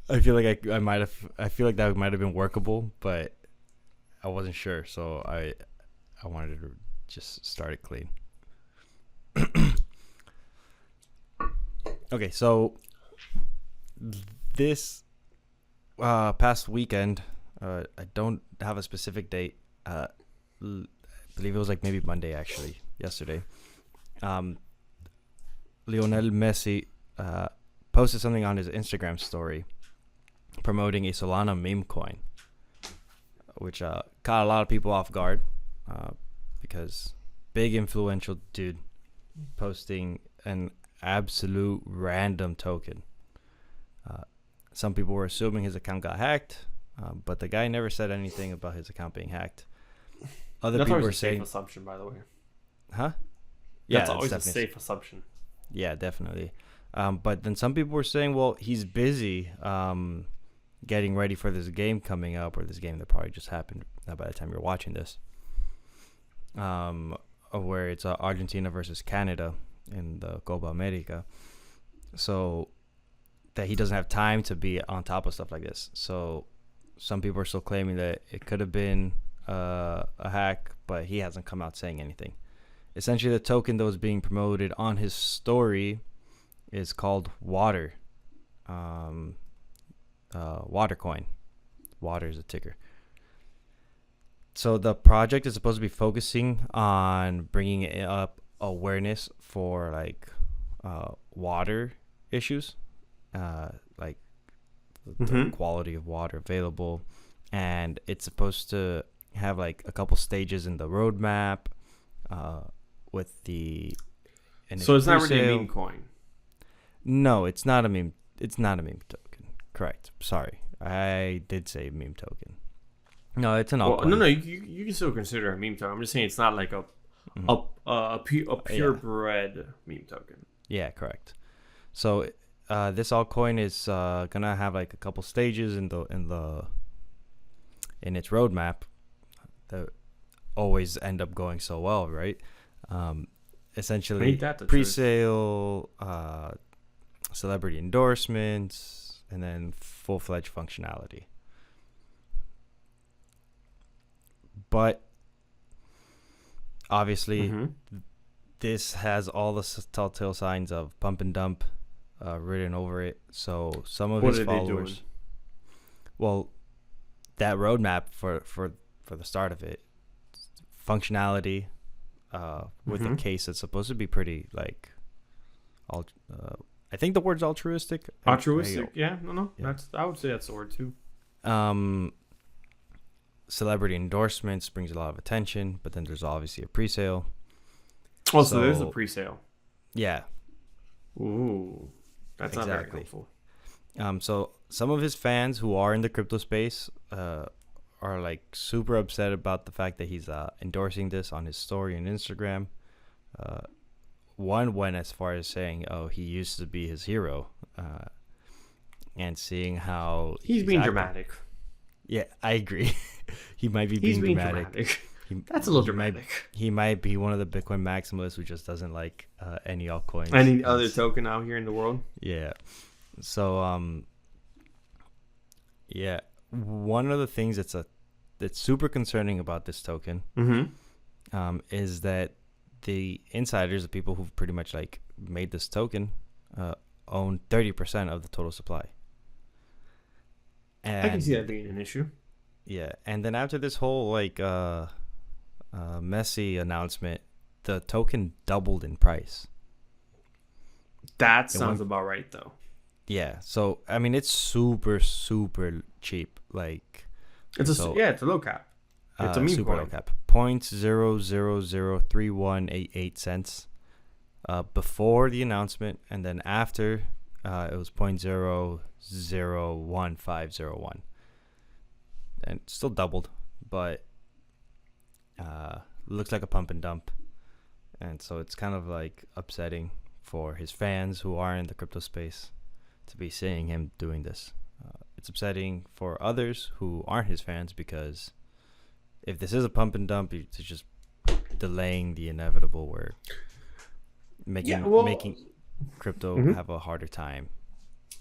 I feel like I feel like that might have been workable, but I wasn't sure, so I wanted to just start it clean. Okay, so this past weekend, I don't have a specific date. I believe it was like maybe Monday, actually, yesterday. Lionel Messi posted something on his Instagram story promoting a Solana meme coin, which caught a lot of people off guard because big influential dude posting an absolute random token. Some people were assuming his account got hacked, but the guy never said anything about his account being hacked. Other people were saying, safe assumption, by the way. huh? Yeah, that's always a safe assumption. Yeah, definitely. But then some people were saying, well, he's busy getting ready for this game coming up, or this game that probably just happened by the time you're watching this, where it's Argentina versus Canada in the Copa America. So that he doesn't have time to be on top of stuff like this. So some people are still claiming that it could have been a hack, but he hasn't come out saying anything. Essentially, the token that was being promoted on his story is called Water. Water coin. Water is a ticker. So the project is supposed to be focusing on bringing up awareness for like water issues, like the quality of water available, and it's supposed to have like a couple stages in the roadmap, with the. So it's not really a meme coin. No, it's not a meme. It's not a meme token. Correct. Sorry, I did say meme token. No, it's an altcoin. No. You can still consider a meme token. I'm just saying it's not like a purebred meme token. Yeah, correct. So this altcoin is gonna have like a couple stages in its roadmap that always end up going so well, right? Essentially, pre-sale, celebrity endorsements, and then full-fledged functionality. But obviously, this has all the telltale signs of pump and dump written over it. So some of his followers, well, that roadmap for the start of it, functionality, with a case that's supposed to be pretty like, I think the word's altruistic. Altruistic, yeah. I would say that's the word too. Celebrity endorsements brings a lot of attention, but then there's obviously a pre-sale. Oh, so there's a pre-sale. Yeah. Ooh, that's not very helpful. So some of his fans who are in the crypto space are like super upset about the fact that he's endorsing this on his story and Instagram. One went as far as saying, "Oh, he used to be his hero," and seeing how he's being dramatic. Yeah, I agree. He might be being dramatic. That's a little dramatic. He might be one of the Bitcoin maximalists who just doesn't like any altcoins. Any other token out here in the world. Yeah. So yeah, one of the things that's super concerning about this token, is that the insiders, the people who've pretty much like made this token, own 30% of the total supply. And I can see that being an issue. Yeah, and then after this whole like Messi announcement, the token doubled in price. That sounds about right, though. Yeah, so I mean it's super cheap. Like it's a low cap. It's a meme super coin. Low cap. 0.0003188 cents before the announcement, and then after it was 0.001501, and still doubled, but looks like a pump and dump, and so it's kind of like upsetting for his fans who are in the crypto space to be seeing him doing this. It's upsetting for others who aren't his fans, because if this is a pump and dump, it's just delaying the inevitable, where making crypto have a harder time.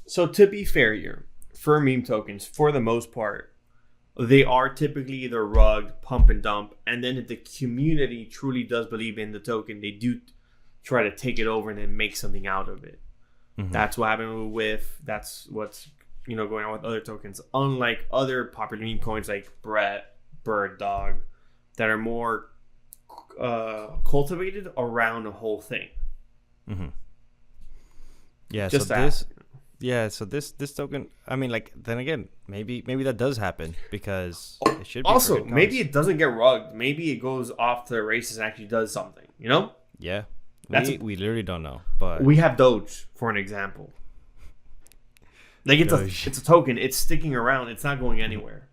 So to be fair here, for meme tokens, for the most part, they are typically either rugged, pump and dump, and then if the community truly does believe in the token, they do try to take it over and then make something out of it. That's what happened with WIF. That's what's going on with other tokens. Unlike other popular meme coins like Bird Dog, that are more cultivated around the whole thing. Yeah. Just so this token, I mean, like, then again, maybe that does happen, because it should be also maybe it doesn't get rugged. Maybe it goes off to the races and actually does something. Yeah. We literally don't know, but we have Doge for an example. Like it's a token. It's sticking around. It's not going anywhere.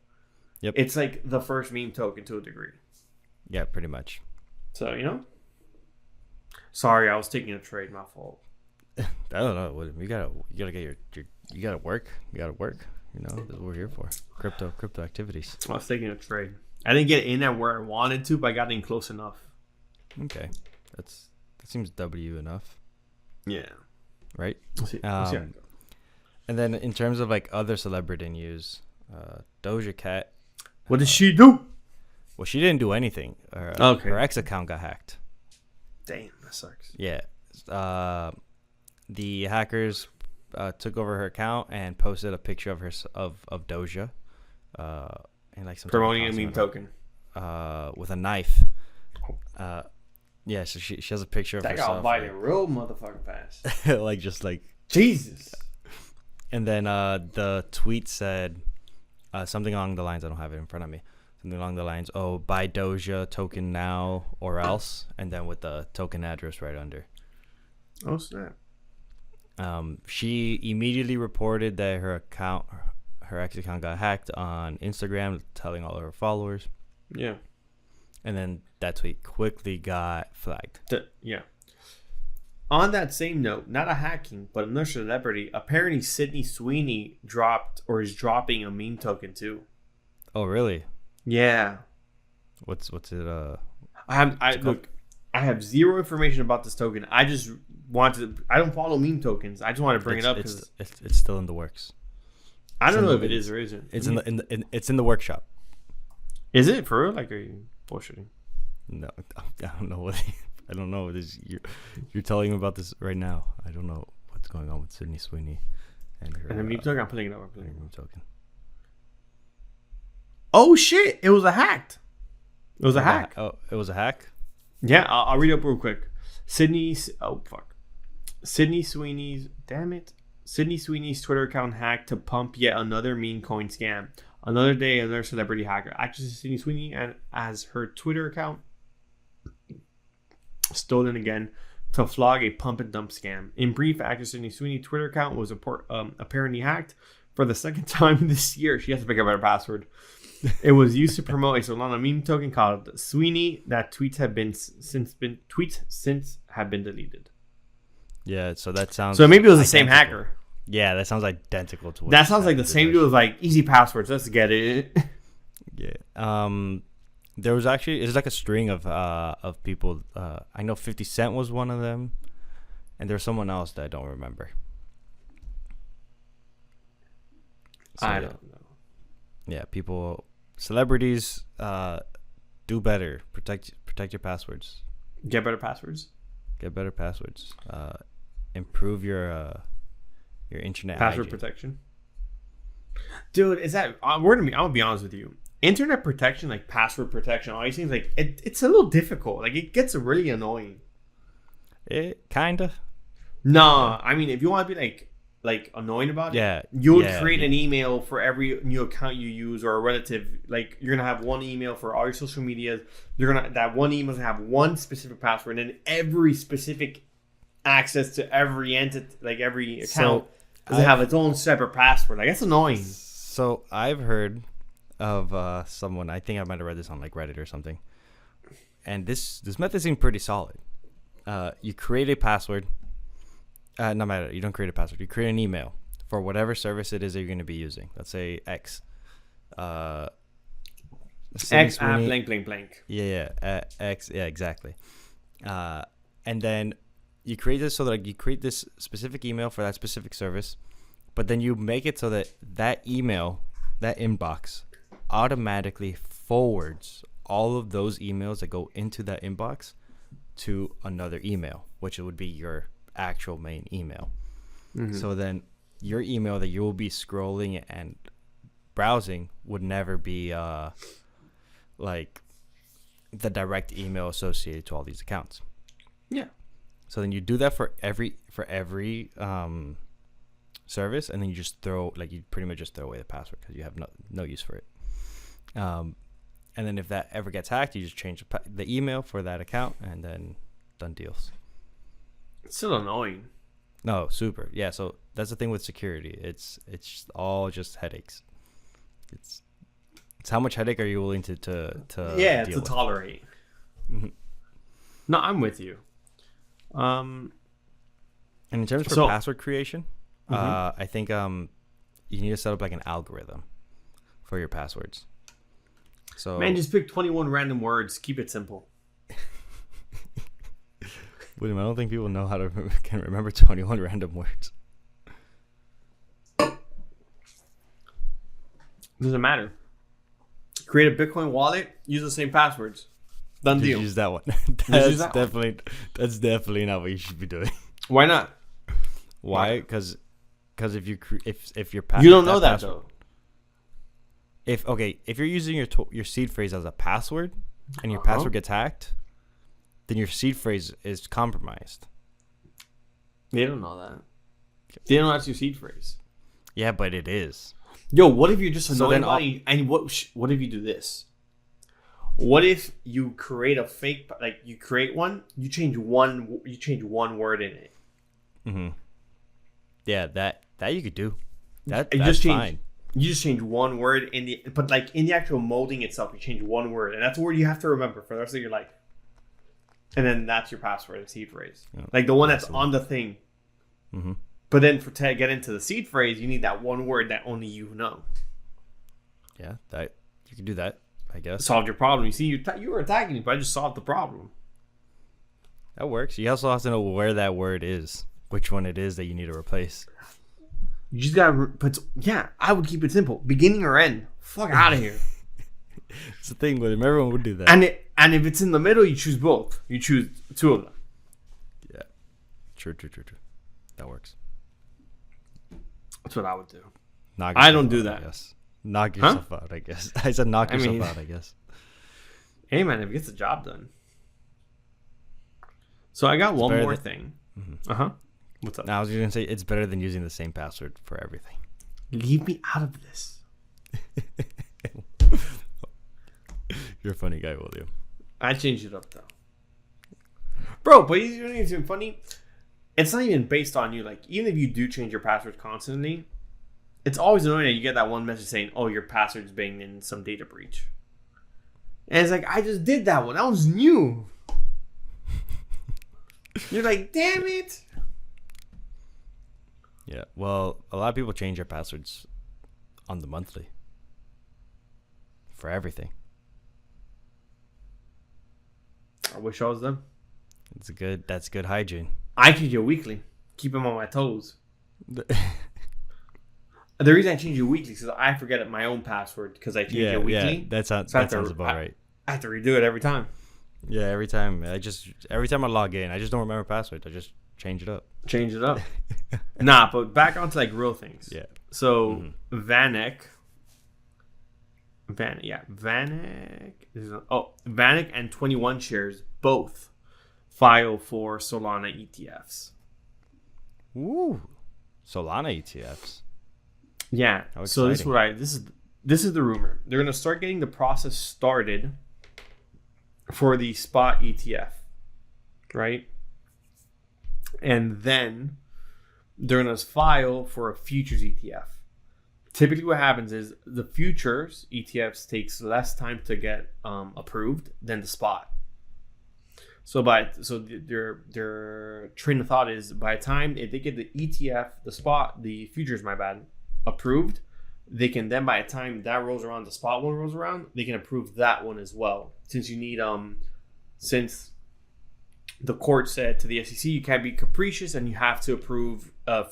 Yep. It's like the first meme token to a degree. Yeah, pretty much. So sorry, I was taking a trade. My fault. I don't know. You gotta get your you gotta work. You gotta work. This is what we're here for. Crypto activities. I was taking a trade. I didn't get in at where I wanted to, but I got in close enough. Okay, that seems W enough. Yeah. Right. We'll see. And then in terms of like other celebrity news, Doja Cat. What did she do? Well, she didn't do anything. Her X account got hacked. Damn, that sucks. Yeah. The hackers took over her account and posted a picture of Doja, and like some promoting a meme token, with a knife. Yeah, so she has a picture of that herself. That got violent real motherfucking fast. like Jesus. And then the tweet said, something along the lines. I don't have it in front of me. Something along the lines. Oh, buy Doja token now or else, and then with the token address right under. Oh snap! She immediately reported that her ex account got hacked on Instagram, telling all of her followers. Yeah. And then that tweet quickly got flagged. Yeah. On that same note, not a hacking, but another celebrity. Apparently, Sweeney dropped or is dropping a meme token too. Oh, really? Yeah. What's it? I have zero information about this token. I just wanted. I don't follow meme tokens. I just want to bring it up because it's still in the works. I don't know if it is or isn't. It's it's in the workshop. Is it for real? Like, are you bullshitting? No, I don't know what. I don't know. You're telling me about this right now. I don't know what's going on with Sweeney and her. And the meme token. I'm putting it up. Meme token. Oh shit! It was a hack. It was a hack. Oh, it was a hack. Yeah, I'll read it up real quick. Sydney Sweeney's. Damn it. Sydney Sweeney's Twitter account hacked to pump yet another meme coin scam. Another day, another celebrity hacker. Actress Sydney Sweeney and as her Twitter account stolen again to flog a pump and dump scam. In brief, actress Sydney Sweeney's Twitter account was apparently hacked for the second time this year. She has to pick up her password. It was used to promote a Solana meme token called Sweeney. That tweets since have been deleted. Yeah, so that sounds. So maybe it was the identical. same hacker. Yeah, that sounds identical to what. That sounds like the same dude was like easy passwords. Let's get it. Yeah. There was actually it's like a string of people. I know 50 Cent was one of them, and there's someone else that I don't remember. So, I don't know. Yeah, celebrities, do better. Protect your passwords. Get better passwords. Get better passwords. Improve your internet Password hygiene. protection. Dude, is that I'm gonna be honest with you. Internet protection, like password protection, all these things, like it's a little difficult. Like it gets really annoying. It kinda. Nah, I mean, if you want to be like annoying about it, you would create an email for every new account you use or a relative. Like you're gonna have one email for all your social medias. That one email gonna have one specific password, and every specific access to every entity, like every account, does have its own separate password. Like that's annoying. So I've heard of someone. I think I might have read this on like Reddit or something. And this method seemed pretty solid. You create a password. No matter, you don't create a password. You create an email for whatever service it is that you're going to be using. Let's say X. X blank blank blank. Yeah, X. Yeah, exactly. And then you create this so that you create this specific email for that specific service, but then you make it so that email, that inbox, automatically forwards all of those emails that go into that inbox to another email, which would be your actual main email. Mm-hmm. So then your email that you will be scrolling and browsing would never be like the direct email associated to all these accounts. Yeah. So then you do that for every service, and then you pretty much just throw away the password because you have no use for it. And then if that ever gets hacked, you just change the email for that account, and then done deals. It's still annoying. No, super. Yeah, so that's the thing with security. It's all just headaches. It's how much headache are you willing to deal with? Tolerate. Mm-hmm. No, I'm with you. And in terms of password creation, I think you need to set up like an algorithm for your passwords. So man, just pick 21 random words. Keep it simple. William, I don't think people know how to can remember 21 random words. Doesn't matter. Create a Bitcoin wallet. Use the same passwords. Done deal. Use that one. That's definitely not what you should be doing. Why not? Why? Because if your you don't know that though. If you're using your seed phrase as a password and your password gets hacked, then your seed phrase is compromised. They don't know that. They don't know that's your seed phrase. Yeah, but it is. Yo, what if you're just So annoying then body? And what if you do this? What if you create a fake, like you create one, you change one word in it. Mm-hmm. Yeah, that you could do. You That's just change, fine. You just change one word but like in the actual molding itself, you change one word, and that's a word you have to remember for the rest of your life. And then that's your password, the seed phrase, like the one that's on the thing. Mm-hmm. But then to get into the seed phrase, you need that one word that only you know. Yeah, that you can do that, I guess. Solved your problem. You see, you were attacking me, but I just solved the problem. That works. You also have to know where that word is, which one it is that you need to replace. You just gotta put. Yeah, I would keep it simple. Beginning or end. Fuck out of here. It's the thing with him. Everyone would do that. And if it's in the middle, you choose both. You choose two of them. Yeah. True. That works. That's what I would do. I don't do that. I guess. Knock yourself out, I guess. I said knock yourself out, I guess. Hey, man, if it gets the job done. So I got one more thing. Mm-hmm. Uh-huh. What's up? Now, I was going to say it's better than using the same password for everything. Leave me out of this. You're a funny guy, William. I changed it up, though. Bro, but you know what's even funny? It's not even based on you. Like, even if you do change your password constantly, it's always annoying that you get that one message saying, oh, your password's being in some data breach. And it's like, I just did that one. That was new. You're like, damn it. Yeah, well, a lot of people change their passwords on the monthly for everything. I wish I was them. That's good hygiene. I change it weekly. Keep them on my toes. The reason I change it weekly is because I forget my own password because I change it weekly. Yeah, that sounds about right. I have to redo it every time. Yeah, every time I log in, I just don't remember passwords. I just change it up. Nah, but back onto like real things. Yeah. So Vanek and 21 Shares both file for Solana ETFs. Woo. Solana ETFs. Yeah. So this is the rumor. They're gonna start getting the process started for the spot ETF, right? And then they're gonna file for a futures ETF. Typically, what happens is the futures ETFs takes less time to get approved than the spot. So their train of thought is by the time if they get the ETF, the futures, approved, they can then by the time that rolls around, the spot one rolls around, they can approve that one as well. Since you need since the court said to the SEC you can't be capricious and you have to approve a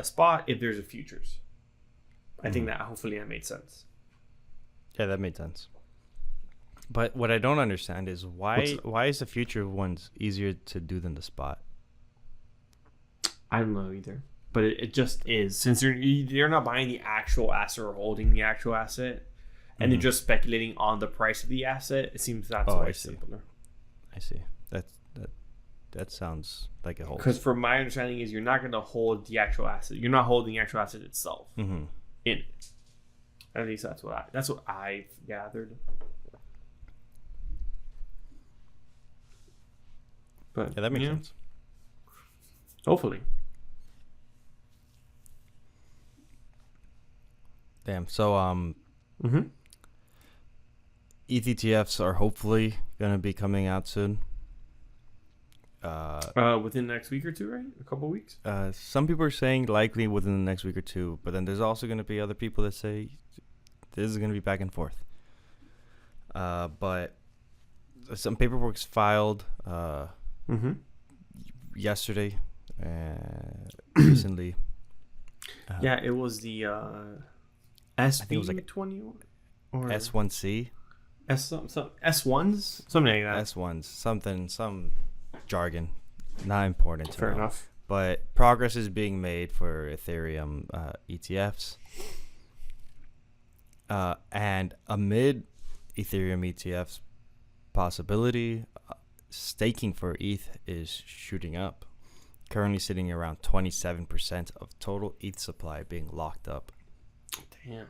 spot if there's a futures. I think that hopefully that made sense. Yeah, that made sense. But what I don't understand is why is the future ones easier to do than the spot? I don't know either. But it just is. Since you're not buying the actual asset or holding the actual asset, and you're just speculating on the price of the asset, it seems that's why it's simpler. I see. That sounds like a whole. Because from my understanding is you're not going to hold the actual asset. You're not holding the actual asset itself in it. At least that's what I've gathered. But yeah, that makes sense. Hopefully. Damn. So ETFs are hopefully gonna be coming out soon. Within the next week or two, right? A couple of weeks. Some people are saying likely within the next week or two, but then there's also gonna be other people that say this is gonna be back and forth. But some paperwork's filed yesterday, recently. Yeah, it was the SB21 or S1C. S1s, something like that. S1s, some jargon, not important. Fair enough. But progress is being made for Ethereum ETFs, and amid Ethereum ETFs possibility, staking for ETH is shooting up. Currently sitting around 27% of total ETH supply being locked up. Damn. Damn.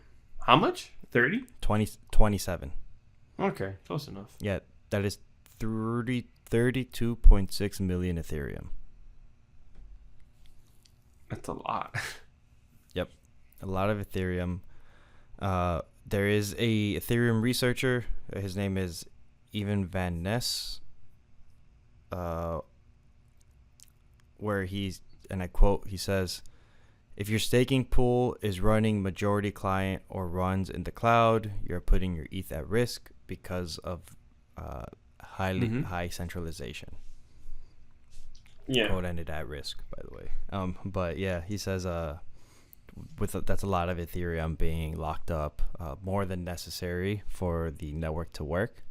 How much? 30? 27. Okay, close enough. Yeah, that is 32.6 million Ethereum. That's a lot. Yep, a lot of Ethereum. There is a Ethereum researcher. His name is Evan Van Ness. Where he's, and I quote, he says, "If your staking pool is running majority client or runs in the cloud, you're putting your ETH at risk because of high centralization." Yeah. Quote ended at risk, by the way. But yeah, he says that's a lot of Ethereum being locked up more than necessary for the network to work,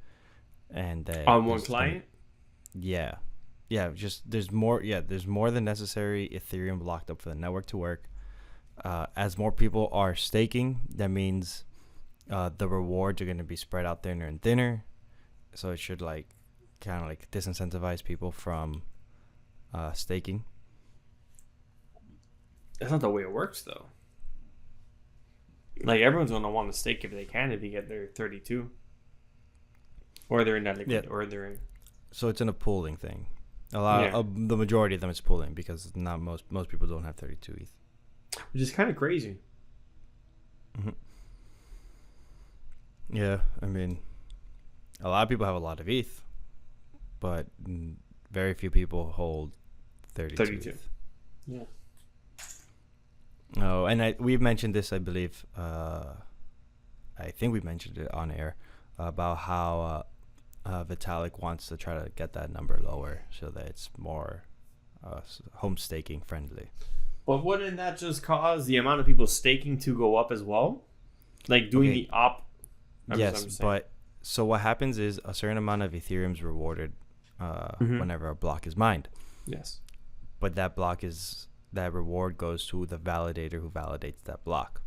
and that on one client. There's more than necessary Ethereum locked up for the network to work. As more people are staking, that means the rewards are going to be spread out thinner and thinner, so it should like kind of like disincentivize people from staking. That's not the way it works, though. Like, everyone's going to want to stake if they can, if they get their 32. Or they're in that liquid, or they're in... So it's in a pooling thing. The majority of them is pooling because not most people don't have 32 ETH. Which is kind of crazy. Mm-hmm. Yeah, I mean, a lot of people have a lot of ETH, but very few people hold 32. ETH. Yeah. Oh, and we've mentioned this, I believe. I think we mentioned it on air about how Vitalik wants to try to get that number lower so that it's more home staking friendly. But wouldn't that just cause the amount of people staking to go up as well? Like doing the op. Yes, but so what happens is a certain amount of Ethereum is rewarded whenever a block is mined. Yes. But that reward goes to the validator who validates that block.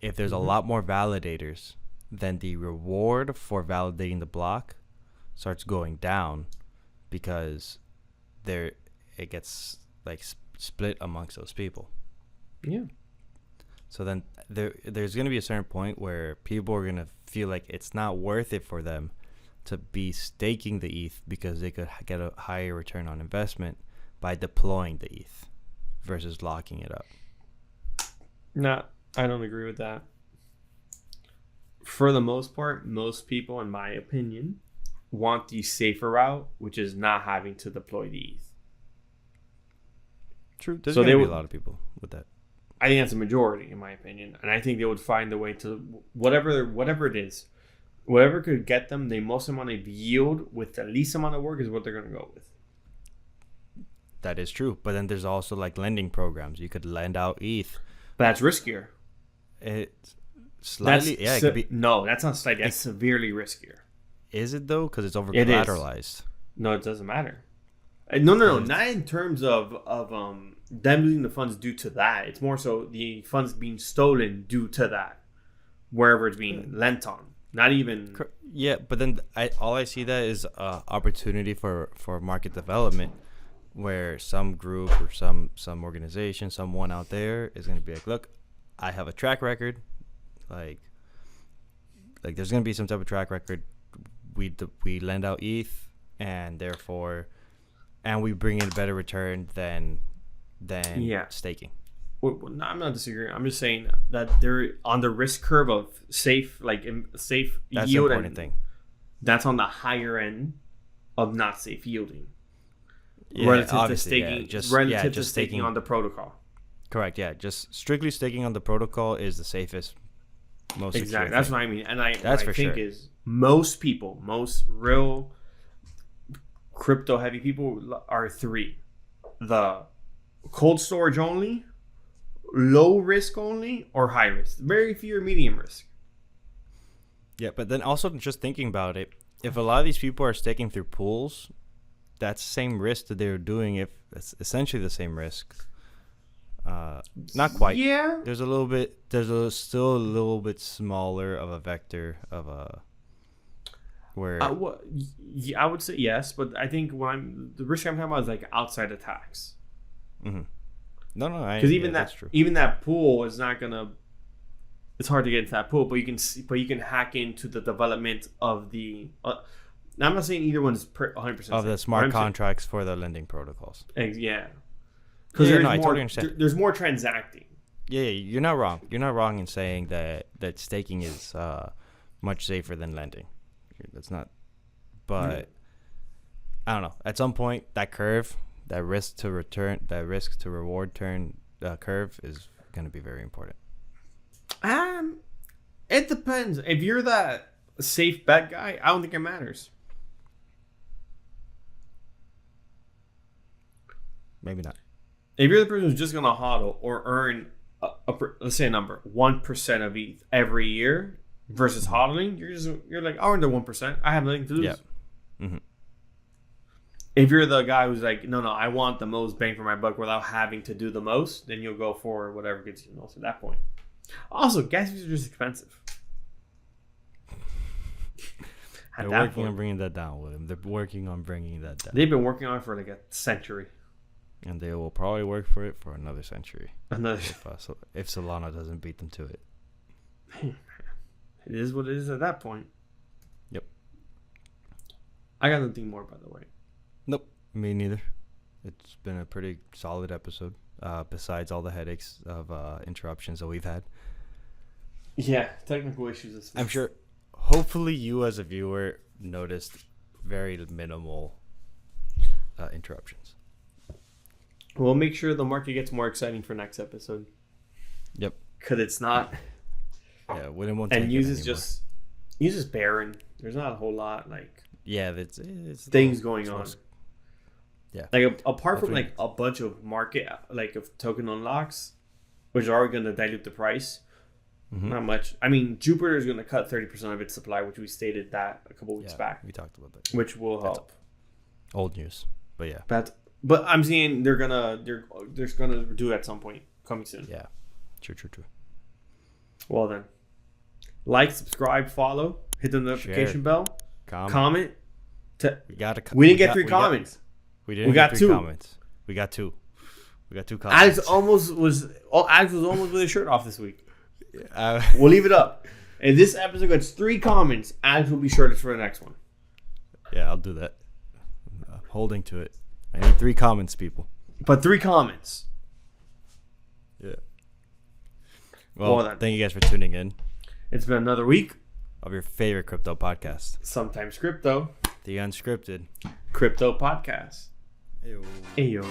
If there's a lot more validators, then the reward for validating the block starts going down because it gets like split amongst those people. Yeah. So then there's going to be a certain point where people are going to feel like it's not worth it for them to be staking the ETH because they could get a higher return on investment by deploying the ETH versus locking it up. No, I don't agree with that. For the most part, most people, in my opinion, want the safer route, which is not having to deploy the ETH. True. There's going to be a lot of people with that. I think that's a majority, in my opinion. And I think they would find a way to, whatever it is, whatever could get them the most amount of yield with the least amount of work is what they're going to go with. That is true. But then there's also like lending programs. You could lend out ETH. But that's riskier. It's slightly. It could be. No, that's not slightly. That's severely riskier. Is it though? Because it's over collateralized. No, it doesn't matter. No. Not in terms of them losing the funds due to that. It's more so the funds being stolen due to that, wherever it's being lent on. Not even. Yeah, but then all I see that is opportunity for market development, where some group or some organization, someone out there is going to be like, look, I have a track record, like there's going to be some type of track record. We lend out ETH, and therefore, and we bring in a better return than staking. Well, no, I'm not disagreeing. I'm just saying that they're on the risk curve of safe that's yield. The important thing. That's on the higher end of not safe yielding. Yeah, relative to staking, just staking on the protocol. Correct. Yeah, just strictly staking on the protocol is the safest, most exactly. That's what I mean, and that's for sure. Is most people, most real crypto heavy people are three: the cold storage only, low risk only, or high risk. Very few are medium risk. Yeah, but then also just thinking about it, if a lot of these people are staking through pools, that's the same risk that they're doing. If it's essentially the same risk, not quite. Yeah. There's still a little bit smaller of a vector of a where. I would say yes, but I think the risk I'm talking about is like outside attacks. Mm-hmm. No, because even that's true. Even that pool is not gonna it's hard to get into that pool, but you can hack into the development of the. Now, I'm not saying either one is 100% of the smart contracts for the lending protocols. Yeah, because I totally understand. There's more transacting. Yeah, you're not wrong. You're not wrong in saying that staking is much safer than lending. That's not. But I don't know. At some point, that curve, that risk to reward curve is going to be very important. It depends. If you're that safe bet guy, I don't think it matters. Maybe not. If you're the person who's just gonna hodl or earn let's say a number 1% of ETH every year versus hodling, you're like, I'll earn the 1%. I have nothing to lose. Yeah. Mm-hmm. If you're the guy who's like, no, I want the most bang for my buck without having to do the most, then you'll go for whatever gets you the most at that point. Also, gas fees are just expensive. They're working on bringing that down with them. They're working on bringing that down. They've been working on it for like a century. And they will probably work for it for another century. If Solana doesn't beat them to it. It is what it is at that point. Yep. I got nothing more, by the way. Nope. Me neither. It's been a pretty solid episode. Besides all the headaches of interruptions that we've had. Yeah, technical issues this week. I'm sure. Hopefully, you as a viewer noticed very minimal interruptions. We'll make sure the market gets more exciting for next episode. Yep. Because it's not. Yeah, we didn't want to. And news is just barren. There's not a whole lot like. Yeah, it's things going on. Yeah. Like apart from like a bunch of market like of token unlocks, which are going to dilute the price. Mm-hmm. Not much. I mean, Jupiter is going to cut 30% of its supply, which we stated that a couple weeks back. We talked about that. Which will help. Old news, but yeah. But I'm seeing they're gonna do it at some point coming soon. Yeah. True. Well then, like, subscribe, follow, hit the notification bell, comment. We didn't get 3 comments. We got 2 comments. We got 2 comments. Alex was almost with his shirt off this week. We'll leave it up. If this episode gets 3 comments, Alex will be shirtless for the next one. Yeah, I'll do that. I'm holding to it. I need 3 comments, people. But 3 comments. Yeah. Well, thank you guys for tuning in. It's been another week of your favorite crypto podcast. Sometimes crypto. The Unscripted Crypto Podcast. Ayo. Ayo.